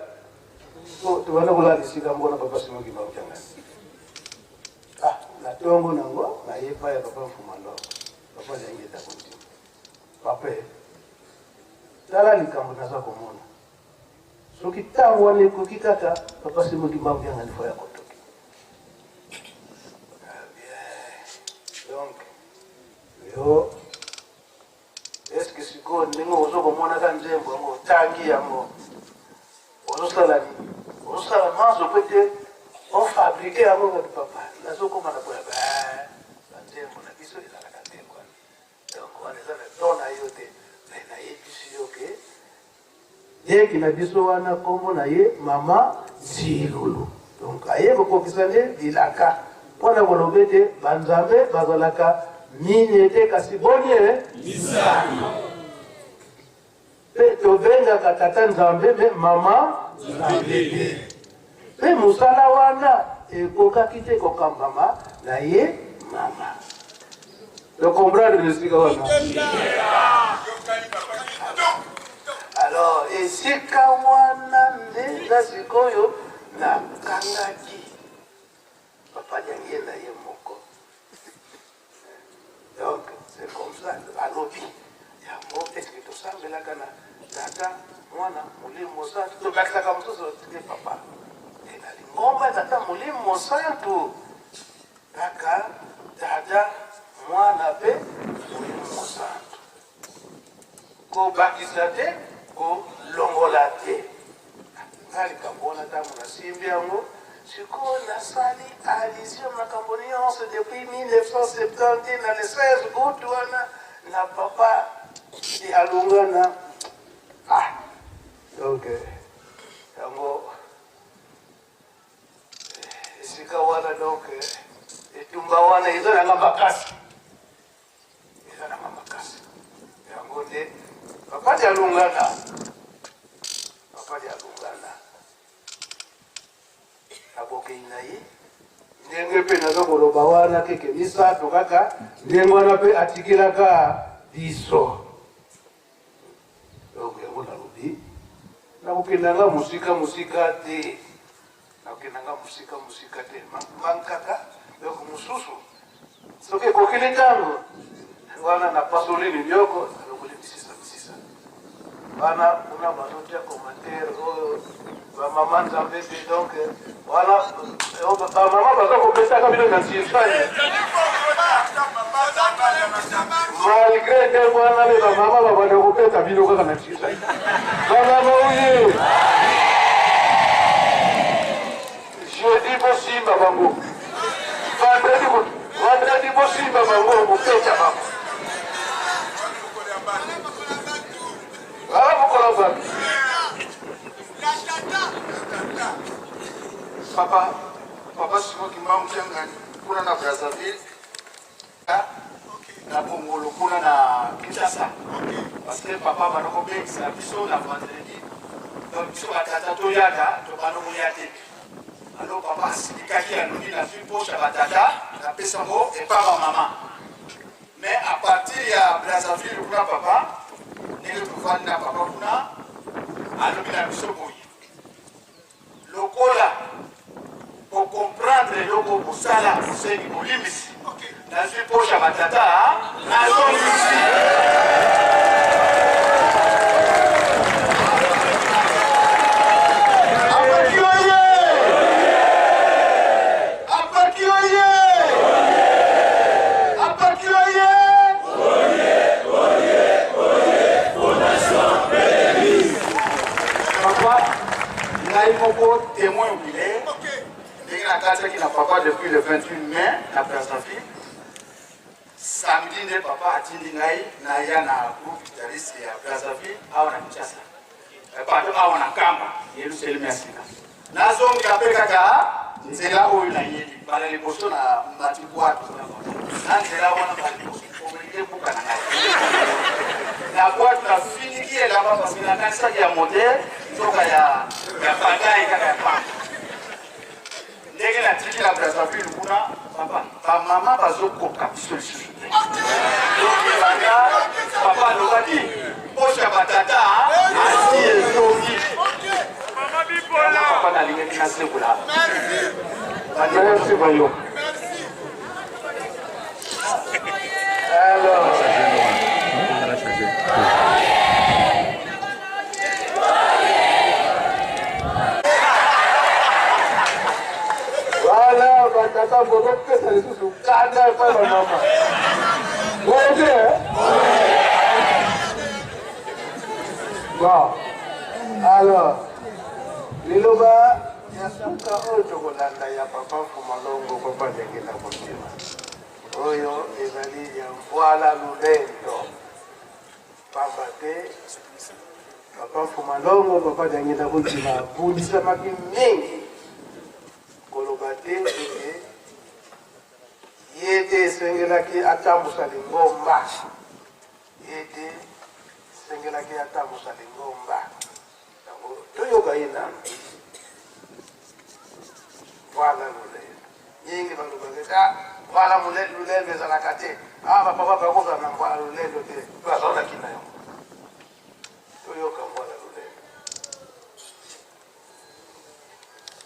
Tu vas nous voir ici comme bon papa c'est moi qui m'a dit. Ah, la tombe n'ango, la y est pas papa fumando. Papa j'ai été content. Papa, tala ni kama naza kumona. So kitawa ni kukikata, papa si mwagi mambi anga nifaya kutoki. Donc, yo, est-ce que si go ningo ozo kumona kanjembo, ngo tangi yango, ozo salani, ozo salama zo pete, on fabrique yango nga papa. Nazo kuma na kuya ba, kanjembo na biso ila na kanjembo. Donc, on est dans le don à yote, na yebisi yoke. Et qui n'a pas besoin comme on a eu maman Zilulu. Donc, aïe, vous confessez, dilaka. Pour la volonté, banzambe, bazalaka, minete, kasibonye, misani. Et tu venga katata nzambe, mais maman, nzambe. Mais musala wana, et koka kite koka mama, na ye, mama. Donc, comprendre le truc wana. Alors, et si kawana nda sikoyo na kangaki papa yangi na ye moko. Donc, c'est comme ça, à l'obi. Yango, est-ce que tu sens la kana tata, mwana, mulimo santu, tu bakisa kama mtoto tike papa. Et na lingomba tata mulimo santu. Kaka, tata, mwana pe, mulimo santu. Ko bakisa te, ko longolate. Ngali kambona tamu na simbi yango. Siko na sali allusion na kamboniance depuis 1970 na le 16 août wana na papa di alungana. Ah. Donc yango sika wana donc etumba wana izo na makasi. Izo na makasi. Yango de papa di alungana. Papa di alungana. Aboke inayi ndenge pe nazo koloba wana keke misato kaka ndenge wana pe atikilaka biso. Donc yango nalobi nakokendanga musika te, nakokendanga musika te mankaka. Donc mususu soki ekokili ntango wana na pasolini nyoko alokoli misisa wana kuna bazotia commentaire oyo bamama nzambe te. Donc voilà, bamama baza kopesaka bino na nsifani malgré te wana be bamama babanda kopesa bino kaka na nsifani. Bamama oye jeudi bosimba bango, vendredi bosimba bango kopesa bango. Papa simo kimam kiangani kuna na Brazzaville na Bongolo kuna na Kinshasa. Parce que papa banoko bex na biso na vendredi. Donc biso batata toyaka to banoko yate. Alors papa sikaki alobi na fi poche batata na pesa ngo et pas maman. mais à partir ya Brazzaville kuna papa ndenge tofandi na papa kuna alobi na biso boye lokola comprendre eloko kosala oseni kolimbisi nazwi posha batata nazongisi témoin ouvrier, qui n'a papa depuis le 28 mai, na Brazzaville. Samedi, le papa a dit na ya na groupe guitariste ya Brazzaville, awa na Kinshasa. Pardon, awa na Kamba, Yerusalem ya Sika. Nazongi kape kaka, nzela oyo na yeli, bala liboso na matibwatu. Na nzela wana bala liboso, omelike buka na ngai. La boîte na fini qui est là-bas parce qu'il a un sac à monter, donc il y a pas et pas. Dès que la trique la Brazzaville, papa, maman va se couper. Papa nous a dit, poche à batata, assis et zombie. Papa n'a rien qui n'a pas de là. Merci, Bayo. Alors. Voilà, batata, vous avez fait ça sous cadre par la maman. Vous voyez, bon, alors, Liloba, il y a un cas où chocolat, il y a papa Fumalongo, papa de Guéla Motima. Oyo, il y a voilà l'oulendo. Papa de papa Fumalongo, papa de Guéla Motima. Vous dites ça, ma fille, kolobate yete sengelaki atambusa lingomba yete sengelaki atambusa lingomba toyoka ina wala lule nyingi balubageta wala mule lule bezala kate aba papa bakoza na wala lule te bazona kinayo toyoka wala lule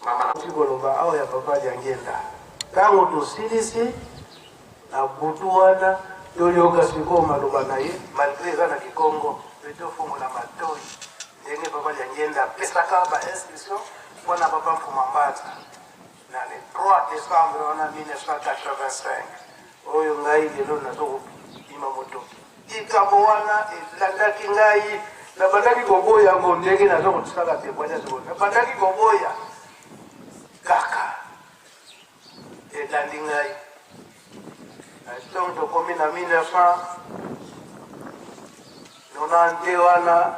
mama tikoloba awo ya papa jangenda tango tosilisi na butuwana tolioka siko maloba na ye malgré eza na kikongo petofongola matoi ndenge papa jangenda apesaka ba inscription mpona papa mfuma mbata na le 3 décembre wana 1985 oyo ngai lelo nazokobima moto likambo wana elandaki ngai nabandaki koboya ngo ndenge nazokosala témoignage nabandaki koboya kaka elandi ngai ntongo tokomi na 1990 wana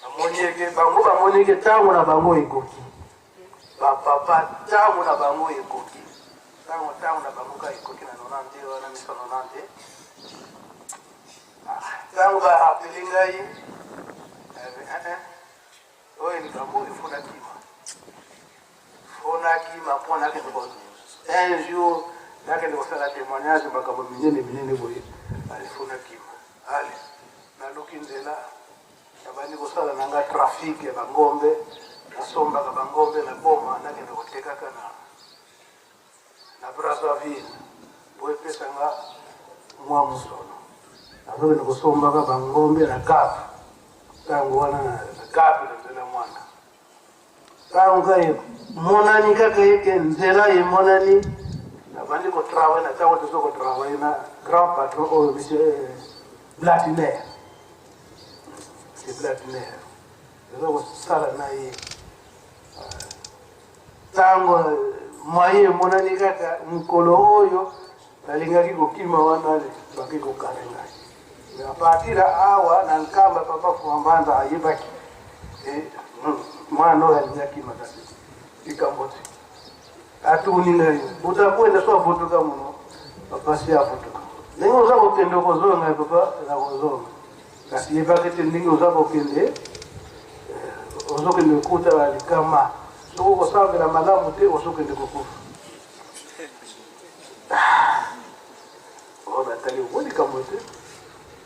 namonieke bango bamonieke ntango na bango ekoki bapapa ntango na bango ekoki ntango na bango ka ekoki na 90 wana miso 90 ntango baapeli ngai oyo likambo efunakima mpona akende un jour nakende kosala témoignage makambo minene boye alifunakima ale naluki nzela nabandi kosala nanga trafic ya bangombe nasombaka bangombe na boma nakende kotekaka na Brazzaville po epesanga mwa musono nazokende kosombaka bangombe na Kapi ntango wana na Kapi nzela mwana ntango kaye monani kaka yeke nzela ye monani nabandi kotravaille na ntango tozo kotravaille na grand patron oyo monsieur Blatiner tozo kosala na ye ntango mwaye emonani kaka mokolo oyo nalingaki kokima wana baki kokare ngai a partir ya awa na nkamba papa Fuambanza ayebaki mwana oyo alingaki makasi likambo te atuni ngai butakwenda so avutuka muno papa si avutuka ndenge oza kokende kozonga papa nakozonga kasi yebaki te ndenge oza kokende ozokende kuta balikama soko kosambela malamu te ozokende kokufa batali woni kamote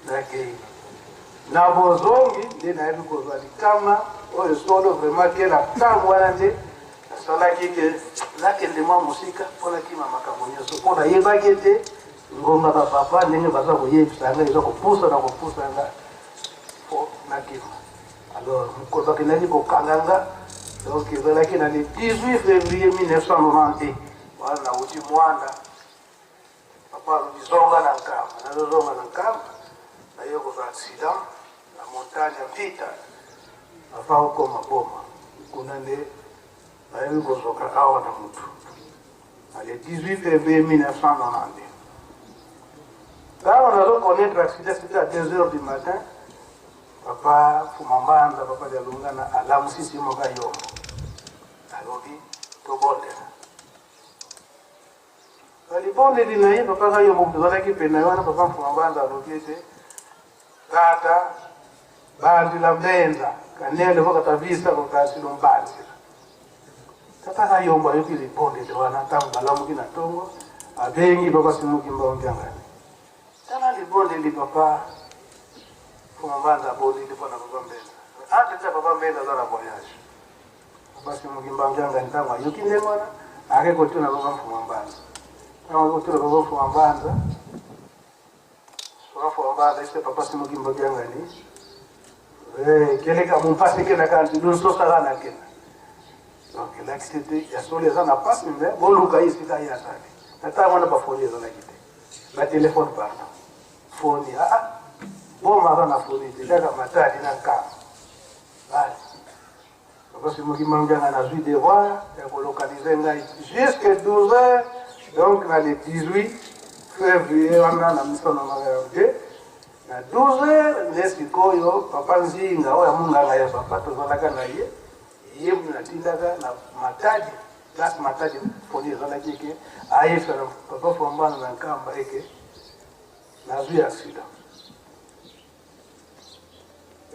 na ke na bozongi de na ebi ko zali kama o solo vraiment que la tamu wana nde sala kike la ke ndema musika pona kima makambo so pona yeba kete ngoma ba papa ndenge baza ko yebisa nga izo ko pusa nga po na kima alors ko ba ke nani ko kanganga donc voilà que dans le 18 février 1990 voilà uti mwanda papa lizonga na nkama na yoko za accident na montagne vita papa uko maboma kuna ne na yoko zoka awa na mtu le 18 février 1990 là on a reconnu l'accident c'était à 2h du matin papa Fumambanda papa Jalungana alamu sisi moga yo alobi to bonde ali bonde dinaye papa ga yo mumbi zala ki pena wana papa Fumambanda alobi te tata bandi la mbenza kanele voka tabisa ko kasi lombanzi tata ga yo mba yo ki bonde de wana tamba lamu kina tongo abengi papa simuki mbonge ngani tala li bonde li papa Fumambanda boli ndipo na baba mbele hata cha baba mbele za la voyage basi mgimbanganga ntanga yukinde mwana ake kotuna baba Fumambanda kama kotuna baba Fumambanda iste papa simugimbanganga ni kele ka mumpasi kena kanti dun so sala na kena donc l'accident ya so les gens na passe mais boluka ici ka ya sali tata mwana ba folie za na kite ba téléphone pardon phone bon mara na foni déjà matadi na ka bali parce que mugimanga na zui de voir et ko localiser ngai jusqu'à 12h donc na le 18 février on a na mission na magayote na 12h lesikoyo papa nzinga oya munga ya papa to zalaka na ye yemu na tindaka na matadi class matadi foni zala kike ayefa papa Fumambanda na kamba eke na zui accident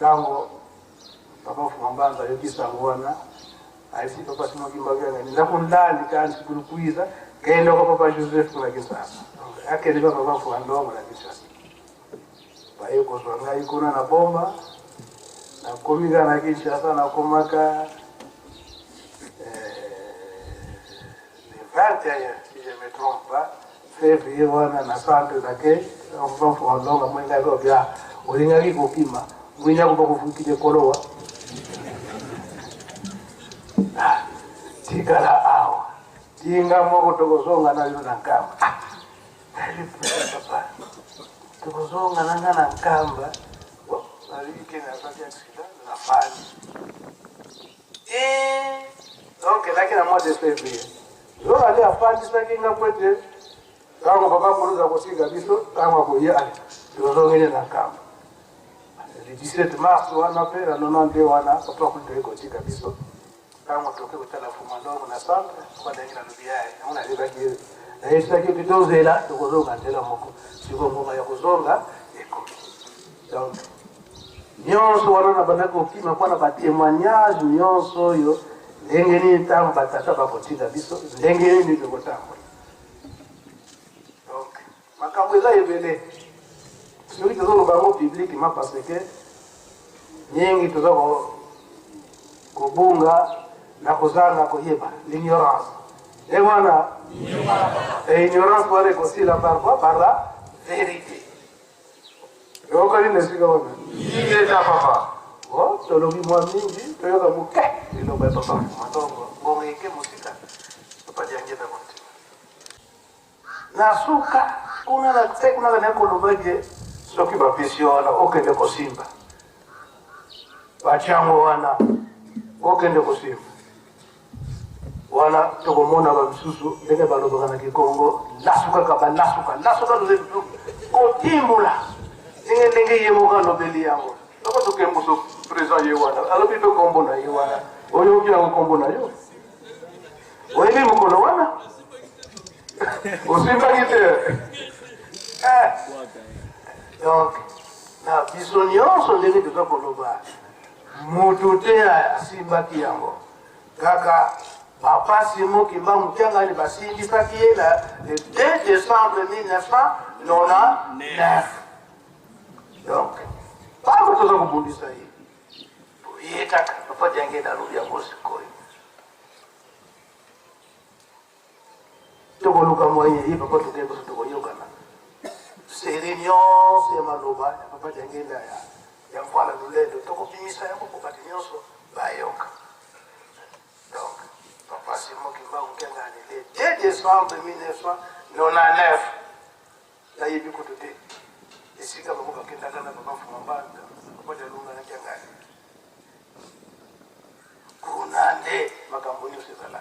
tango papa Fumambanda yokisa ngwana aisi papa simugimbaganga ni nakundani kanti kulikuiza kaenda kwa papa Joseph kuna kisasa akeli papa Fumambanda na kisasa bayo ko zwanga ikuna na bomba na komiga na kisasa na komaka le 21 si je me trompe pas février wana na centre d'ake papa Fumambanda mwenga ko bia olingaki kopima mwinya kuba kufukije kolowa tikala awa tinga moko tokozonga na yo na nkamba papa tokozonga nanga na nkamba alike na pati accident na fani donc laki na mois de février zo ali afandi sakinga kwete tango papa kuluza kosinga biso tango akoye ali tokozongene na nkamba le 17 mars wana pe na 92 wana papa kuliteko tika biso kama toke kutala Fumandongo na centre kwa dangina lubiaye naona libaki na yesa ki bitozela tokozonga ndela moko siko ngoma ya kuzonga eko donc nyonso wana na bandako kima kwa na ba témoignage nyonso yo ndenge ni tango batata bakotika biso ndenge ni ndikotambo donc makambo eza ebele soki tozo bango public ma parce que nyingi tozo kobunga na kozanga koyeba l'ignorance et voilà ignorance peut être aussi la parfois par la vérité donc ali nesika wana ita papa oh tologi mwa mingi toyoka muke ilo ba papa matongo ngomeke musika papa jangeta konti na suka kuna na tekuna na kolobaje soki ba pesiona okende kosimba bachango wana okende kosimba wana tokomona ba misusu ndenge balobaka na Kikongo lasuka luzetu kotimula ndenge yemoka nobeli yango toko tokembuso présent ye wana alobi to kombo na ye wana oyo kila kombo na yo oyebi mokolo wana osimba kite donc na biso nyonso ndenge tokoloba mutu te asimbaki yango kaka Papa Simon qui m'a monté à le bassin, qui est là, le 2 décembre 1999. Donc, pas de choses à vous dire ça. Il y a papa Django dans l'eau, il y a un quoi. Tu vois, le Cameroun, il n'y a pas de choses à vous dire. C'est réunion, c'est maloba, papa Django là, il y a un point de douleur, tu vois, il y a un peu de patience, donc, papa Simon qui m'a monté le 2 décembre 1999. Là, il y a du côté. Et si quand vous avez un papa Fumamba, papa de l'Unga n'a qu'un gars. Kunande, Makamboni, c'est ça là.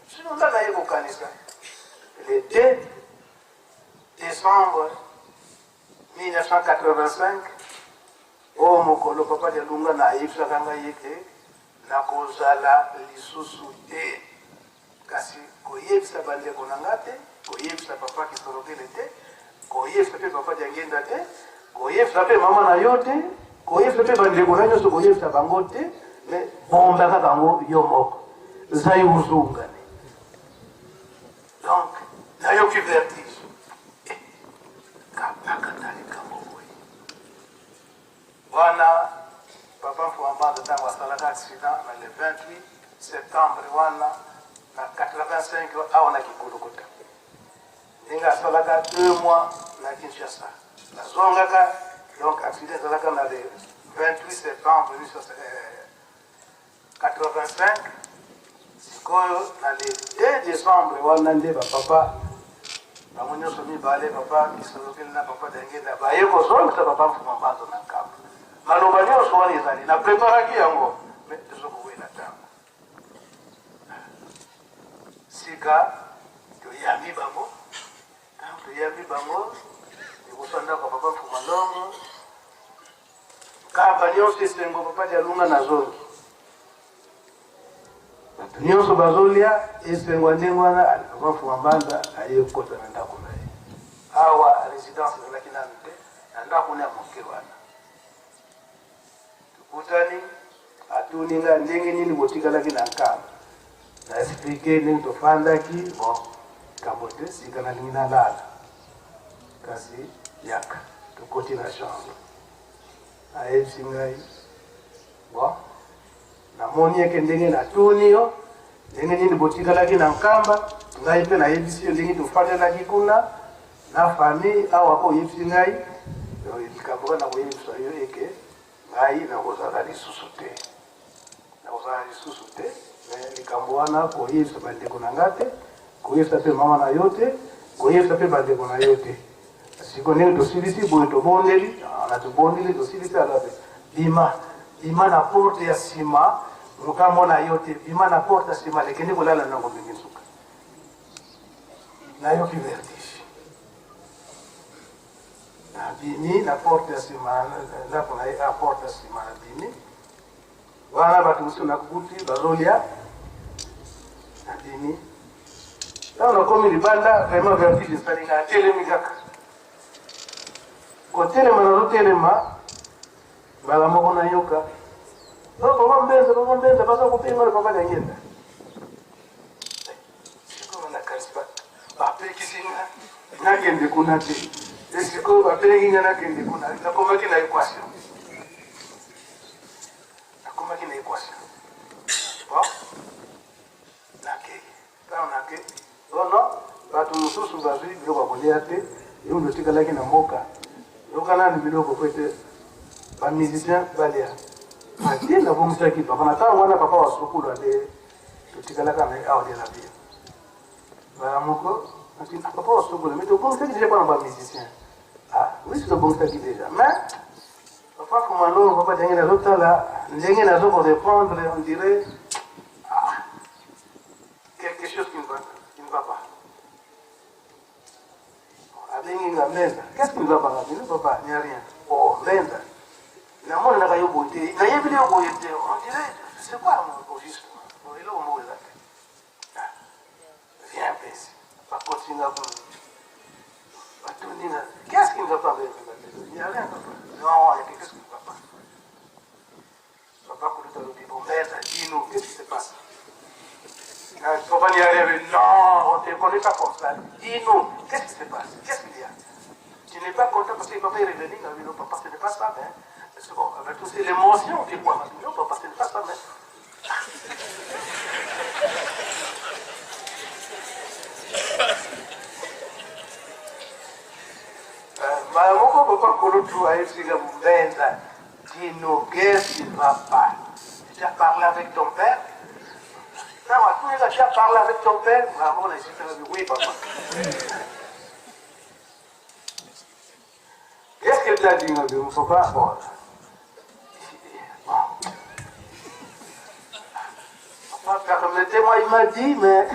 Sinon, là, il y a beaucoup de ça. Le 2 décembre 1985, oh, mon colo, papa de l'Unga n'a eu ça quand il était. Na kozala lisusu te kasi koyebisa bandeko na nga te koyebisa papa kisorokele te koyebisa mpe papa Diangenda te koyebisa mpe mama na yo te koyebisa mpe bandeko na nyonso koyebisa bango te me bomba kaka yango yo moko zai uzungane donc nayoki vertige kapakatali kambo boye wana papa Fouamba de temps à l'accident le 28 septembre na 85 on a Kikulukuta. Ninga salaka 2 mois na Kinshasa. La zongaka donc accident salaka na le 28 septembre 1985. Sikoyo na le 2 décembre wana nde papa bamonyo somi bale papa kisolokeli na papa Diangenda baye ko zonga papa Fouamba na kampo. Maloba nyonso wana ezali na preparaki yango me tozokowela ntango sika toyambi bango liboso ndako ya papa Fumalongo kamba nyonso esengo papa Dialunga na zongi bato nyonso bazolia esengo ndenge wana papa Fumambanda aye kota na ndako na ye awa résidence ezalaki nanu te na ndako ne ya moke wana kutani atuninga ndenge nini botikalaki na nkamba na explike ndenge tofandaki bon kambote sika na lingi nalala kasi yaka tokoti na chambre ayebisi ngai bon namoni eke ndenge natuni yo ndenge nini botikalaki na nkamba ngai mpe nayebisi yo ndenge tofandelaki kuna na famille awa po oyebisi ngai likambo kana koyebisa yo eke ngai nakozala lisusu te me likambo wana koyebisa bandeko na nga te koyebisa mpe mama na yo te koyebisa mpe bandeko na yo te siko ndenge tosilisi boye tobondeli na tobondeli tosilisi alape bima na porte ya nsima mokambo na yo te bima na porte ya nsima lekende kolala nango mingi nsuka nayoki vertige bimi na porte ya nsima ndako na ye a porte ya nsima na bimi wana bato mosusu nakuti bazolia na bimi ntango nakomi libanda vraiment vertige esalinga atelemi kaka kotelema nazotelema mbala moko nayoka papa mbenza baza kopinga le papa Diangenda sikoyo nakanisa bapekisinga nakende kuna te esikoyo bapekinga nakende kuna nakomaki na équation bon nake ono bato mosusu bazwi biloko ya kolia te yo totikalaki na mboka yokanani biloko po ete bamusicien balia ate nabongisaki papa na ntango wana papa wa sukulu ade totikalaka na ye awa de la vie bala moko papa wa sukulu me tobongisaki deja bana bamusicien wisi tobongisaki deja mais papa Fumalongo papa Diangenda azotala ndenge nazokorépondre on dirait quelque chose qui ne va pas. Abenginga menda. Qu'est-ce qui ne va pas? Papa, il n'y a rien. Oh, menda. La mort n'a pas eu beauté. Il n'y a pas eu beauté. On dirait, c'est quoi mon juste? Il est au mot là. Viens, pèse. Pas continuer à qu'est-ce qui ne va pas? Il n'y a rien, papa. Non, il y a quelque chose qui ne va pas. Papa, quand tu as dit, bon, merde, dis-nous, qu'est-ce qui se passe? On va y arriver. Non, on ne te connaît pas comme ça. Dis-nous, qu'est-ce qui se passe? Qu'est-ce qu'il y a? Tu n'es pas content parce que papa est revenu. Non, papa, ce n'est pas ça. Mais... Parce que bon, avec toutes ces émotions, tu crois. Non, papa, ce n'est pas ça. Mais... Maman, papa, dis-nous, qu'est-ce qui ne va pas? Tu as parlé avec ton père? Non, tu as parlé avec ton père? Maman, on a dit oui, papa. Qu'est-ce qu'elle t'a dit, mon papa? Bon. Papa, permettez-moi, il m'a dit, mais...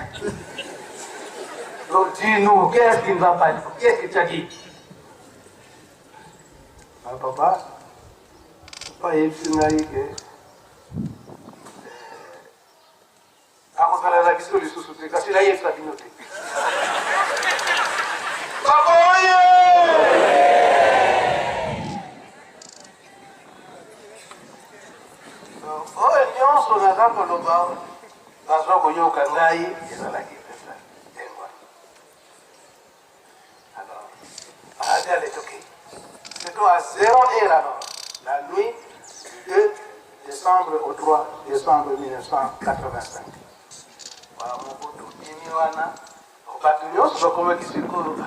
Donc, dis-nous, qu'est-ce qui ne va pas? Qu'est-ce que tu as dit? Papa, il dit que ako kala la biso li susupe kasi la yesu abinote. Papa oye! Oh, nyonso naza koloba bazwa koyoka ngai ezalaki pesa. Alors, elle est ok. C'est à 0 heure alors, la nuit du 2 décembre au 3 décembre 1985. Voilà, mon pote, Dimiwana, au bâtiment, c'est comme qui se coule.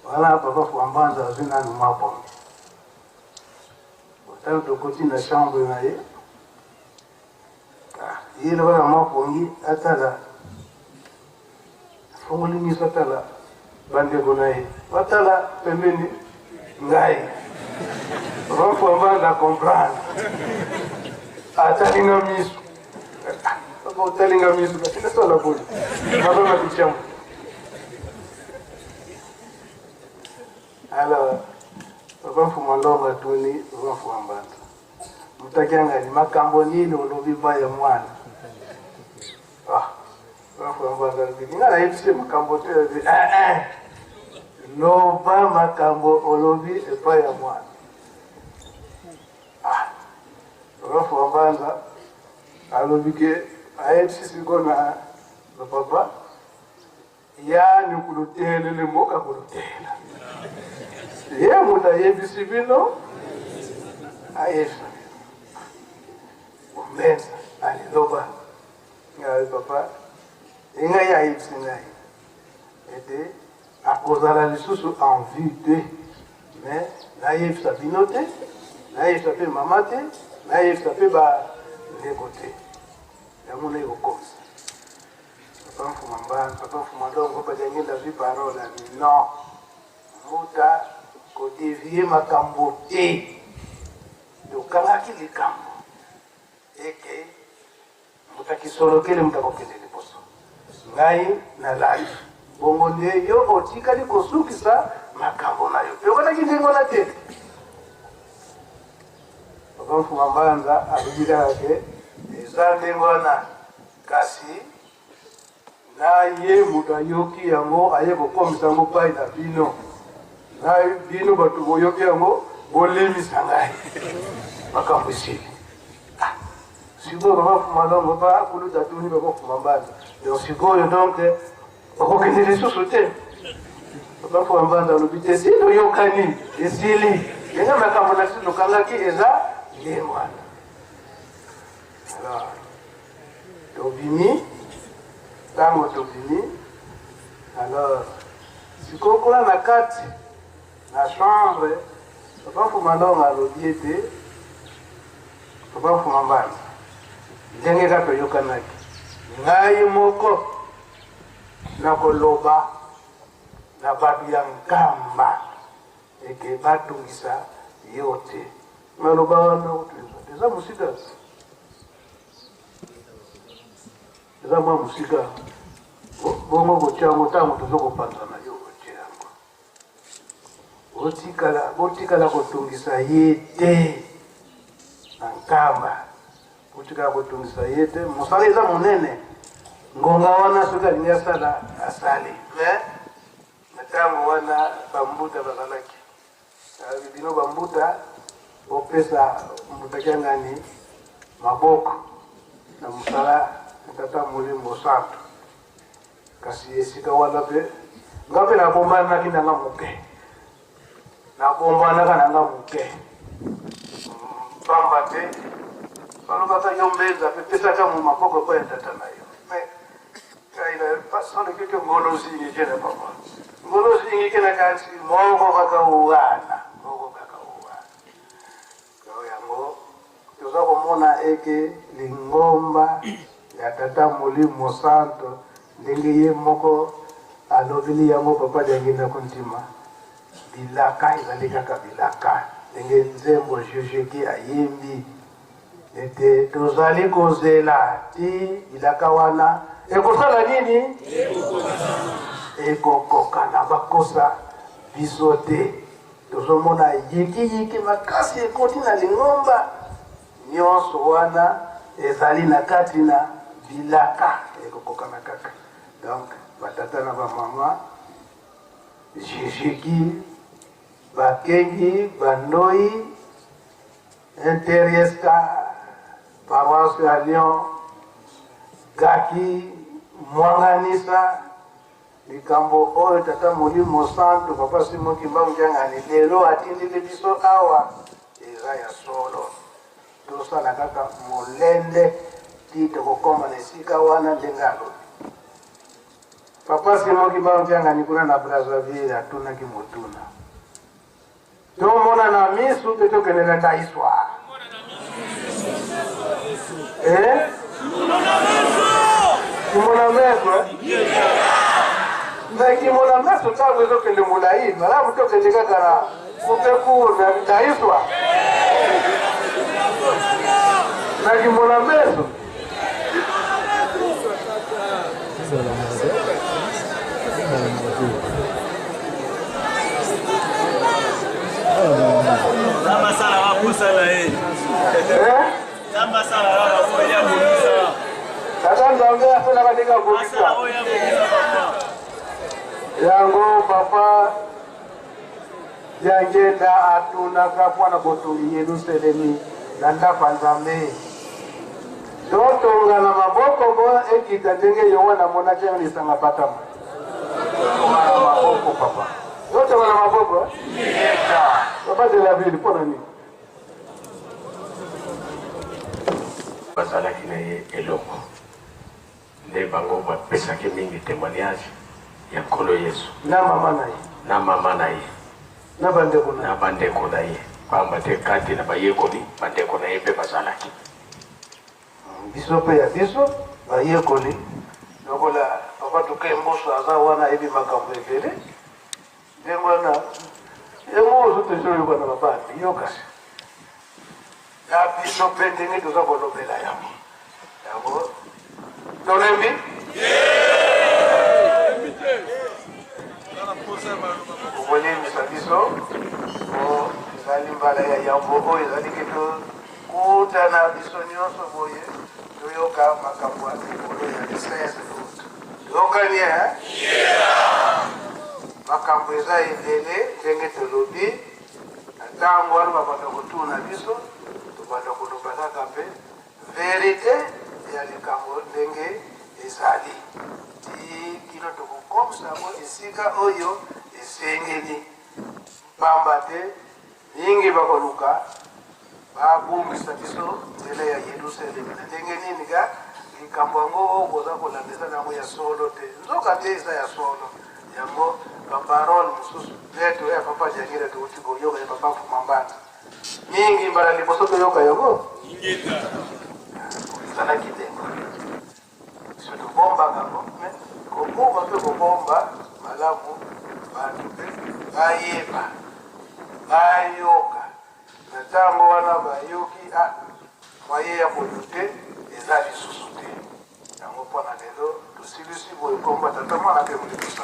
Voilà, papa, faut en vendre dans une animale pomme. Au côté de la chambre, il va à moi pour lui, à Tala. Faut lui mettre à Tala. Bandegonaï. À Tala, Pemeni, Ngaï. On va comprendre. À Talingamis. À Talingamis, c'est ça la boule. Madame la Bicham. Alors, papa Fumalova Tony, papa Fuambata. Mutakianga ni makambo nini ulobiba ya mwana. Papa Fuambata ngala yipse makambo tele. Loba makambo olobi epa ya mwana. Papa Fuambata alobike ayetsi sikona papa ya ni kulutele le moka kulutela. Ye muda yebisi bino ayefa omenza aliloba ngai papa inga ya yebisi ngai ete akozala lisusu en vue de mais nayebisa bino te nayebisa mpe mama te nayebisa mpe bandeko te yango na ekokomisa papa mfuma mbana papa mfuma ndongo bajangenda vi parole ami non muta ko dévier makambo te yokangaki likambo eke mutaki solokele mutakokende liboso ngai na life bongo nde yo otikali kosukisa makambo na yo yokanaki ndengona te papa mfuma mbanza alobikaka eza ndengona kasi na ye mutu ayoki yango aye kokomisa yango pai na bino na bino bato boyoki yango bolemisa ngai makambo esili sikoyo bamafuma ndongo bakuluta tuni bakofuma mbanza donc sikoyo donc okokende lisusu te bafuma mbanza alobi te sino yokani esili ndenge makambo na sino okangaki eza ndengwana alors tobimi ntango tobimi alors sikokola na kati na chambre papa mfuma ndongo alobi ete papa mfuma mbanza ndenge kaka toyokanaki ngai moko nakoloba na bato ya nkamba eke batungisa yo te naloba wana eza mosika eza mwa mosika bongo kotyango ntango tozokopanzana yo kotyango botikala kotungisa ye te na nkamba botikala kotungisa ye te mosala eza monene ngonga wana suka linyasala asali matango wana bambuta bazalaki bino bambuta opesa mbuta kyangani maboko na musala tata Molimo Santo kasi esika wana pe ngape na bomba na kinanga muke na bomba na kananga muke pamba te palo ka yombeza pe pesa kama maboko kwa tata nayo kaila pasone kike ngolo zingi kena papa ngolo zingi kena kasi mongo kakauana kwa yango tuza kumona eke lingomba ya tata Molimo Santo ndenge ye moko alobili yango papa jangina kuntima bilaka izalika kabilaka ndenge nzembo jejeki ayimbi ete tozali kozela ti bilaka wana ekosala nini ekokokana bakosa biso te tozomona yiki makasi ekoti na lingomba nyonso wana ezali na kati na bilaka ekokokana kaka donc batata na bamama jejeki bakengi bandoi Interiesta paroisse ya Lyon gaki mwanganisa likambo oyo tata Molimo Santo papa Simon Kimbangu jangani lelo atindile biso awa eza ya solo tosala kaka molende tito kokoma na esika wana ndengalo papa Simon Kimbangu jangani kuna na Brazzaville atunaki motuna tomona na misu pe tokendela ndaiswa Kimona meso na kimona meso tawe tokende mulai mara mtokende kaka kupeku na ndaiswa na kimona meso Sama sala wapusa na yeye. Sama sala wapusa ya bulisa. Sasa ndio afuna katika bulisa. Yango papa yangenda atuna kapwa na botuli Yerusalemu nanda panzame. Dotonga na maboko bo ekita ndenge yowana mona cyangwa isanga patama. Maboko papa. Yote wana maboko? Yeka. Papa de la ville pona ni. Bazalaki na ye eloko. Nde bango bapesaki mingi témoignage ya Nkolo Yesu. Na mama na ye. Na mama na ye. Na bandeko na ye. Na bandeko na ye. Pamba te kati na bayekoli, bandeko na ye pe bazalaki. Biso pe ya biso, bayekoli. Nakola papa tuke mboso aza wana ebi makambo ebele. Dengwana yango zote zoyo kwa na babandi yokasi ya biso pendenge toza kolobela yango yango tolembi okolemisa biso o ezali mbala ya yambo oyo ezali ke tokutana biso nyonso boye toyoka makambo ya likolo ya lisese toyokani makambo eza ebele ndenge tolobi ntango wana babanda kotuna biso tobanda koloba kaka mpe verite ya likambo ndenge ezali ti kino tokokomisa yango esika oyo esengeli pamba te mingi bakoluka babungisa biso nzela ya Yerusalemu na ndenge nini ka likambo yango oyo koza kolandisa nango ya solo te nzoka te eza ya solo yango parole mususu letu ya papa jangira tuuti koyoka ya papa Fumambata mingi mbala liboso toyoka yango sana kitengo soto bomba kango kokuba pe kobomba malamu bantu pe bayeba bayoka na ntango wana bayoki mwaye ya koyute eza lisusu te yango mpona lelo tosilisi boye komba tata mwana pe molikosa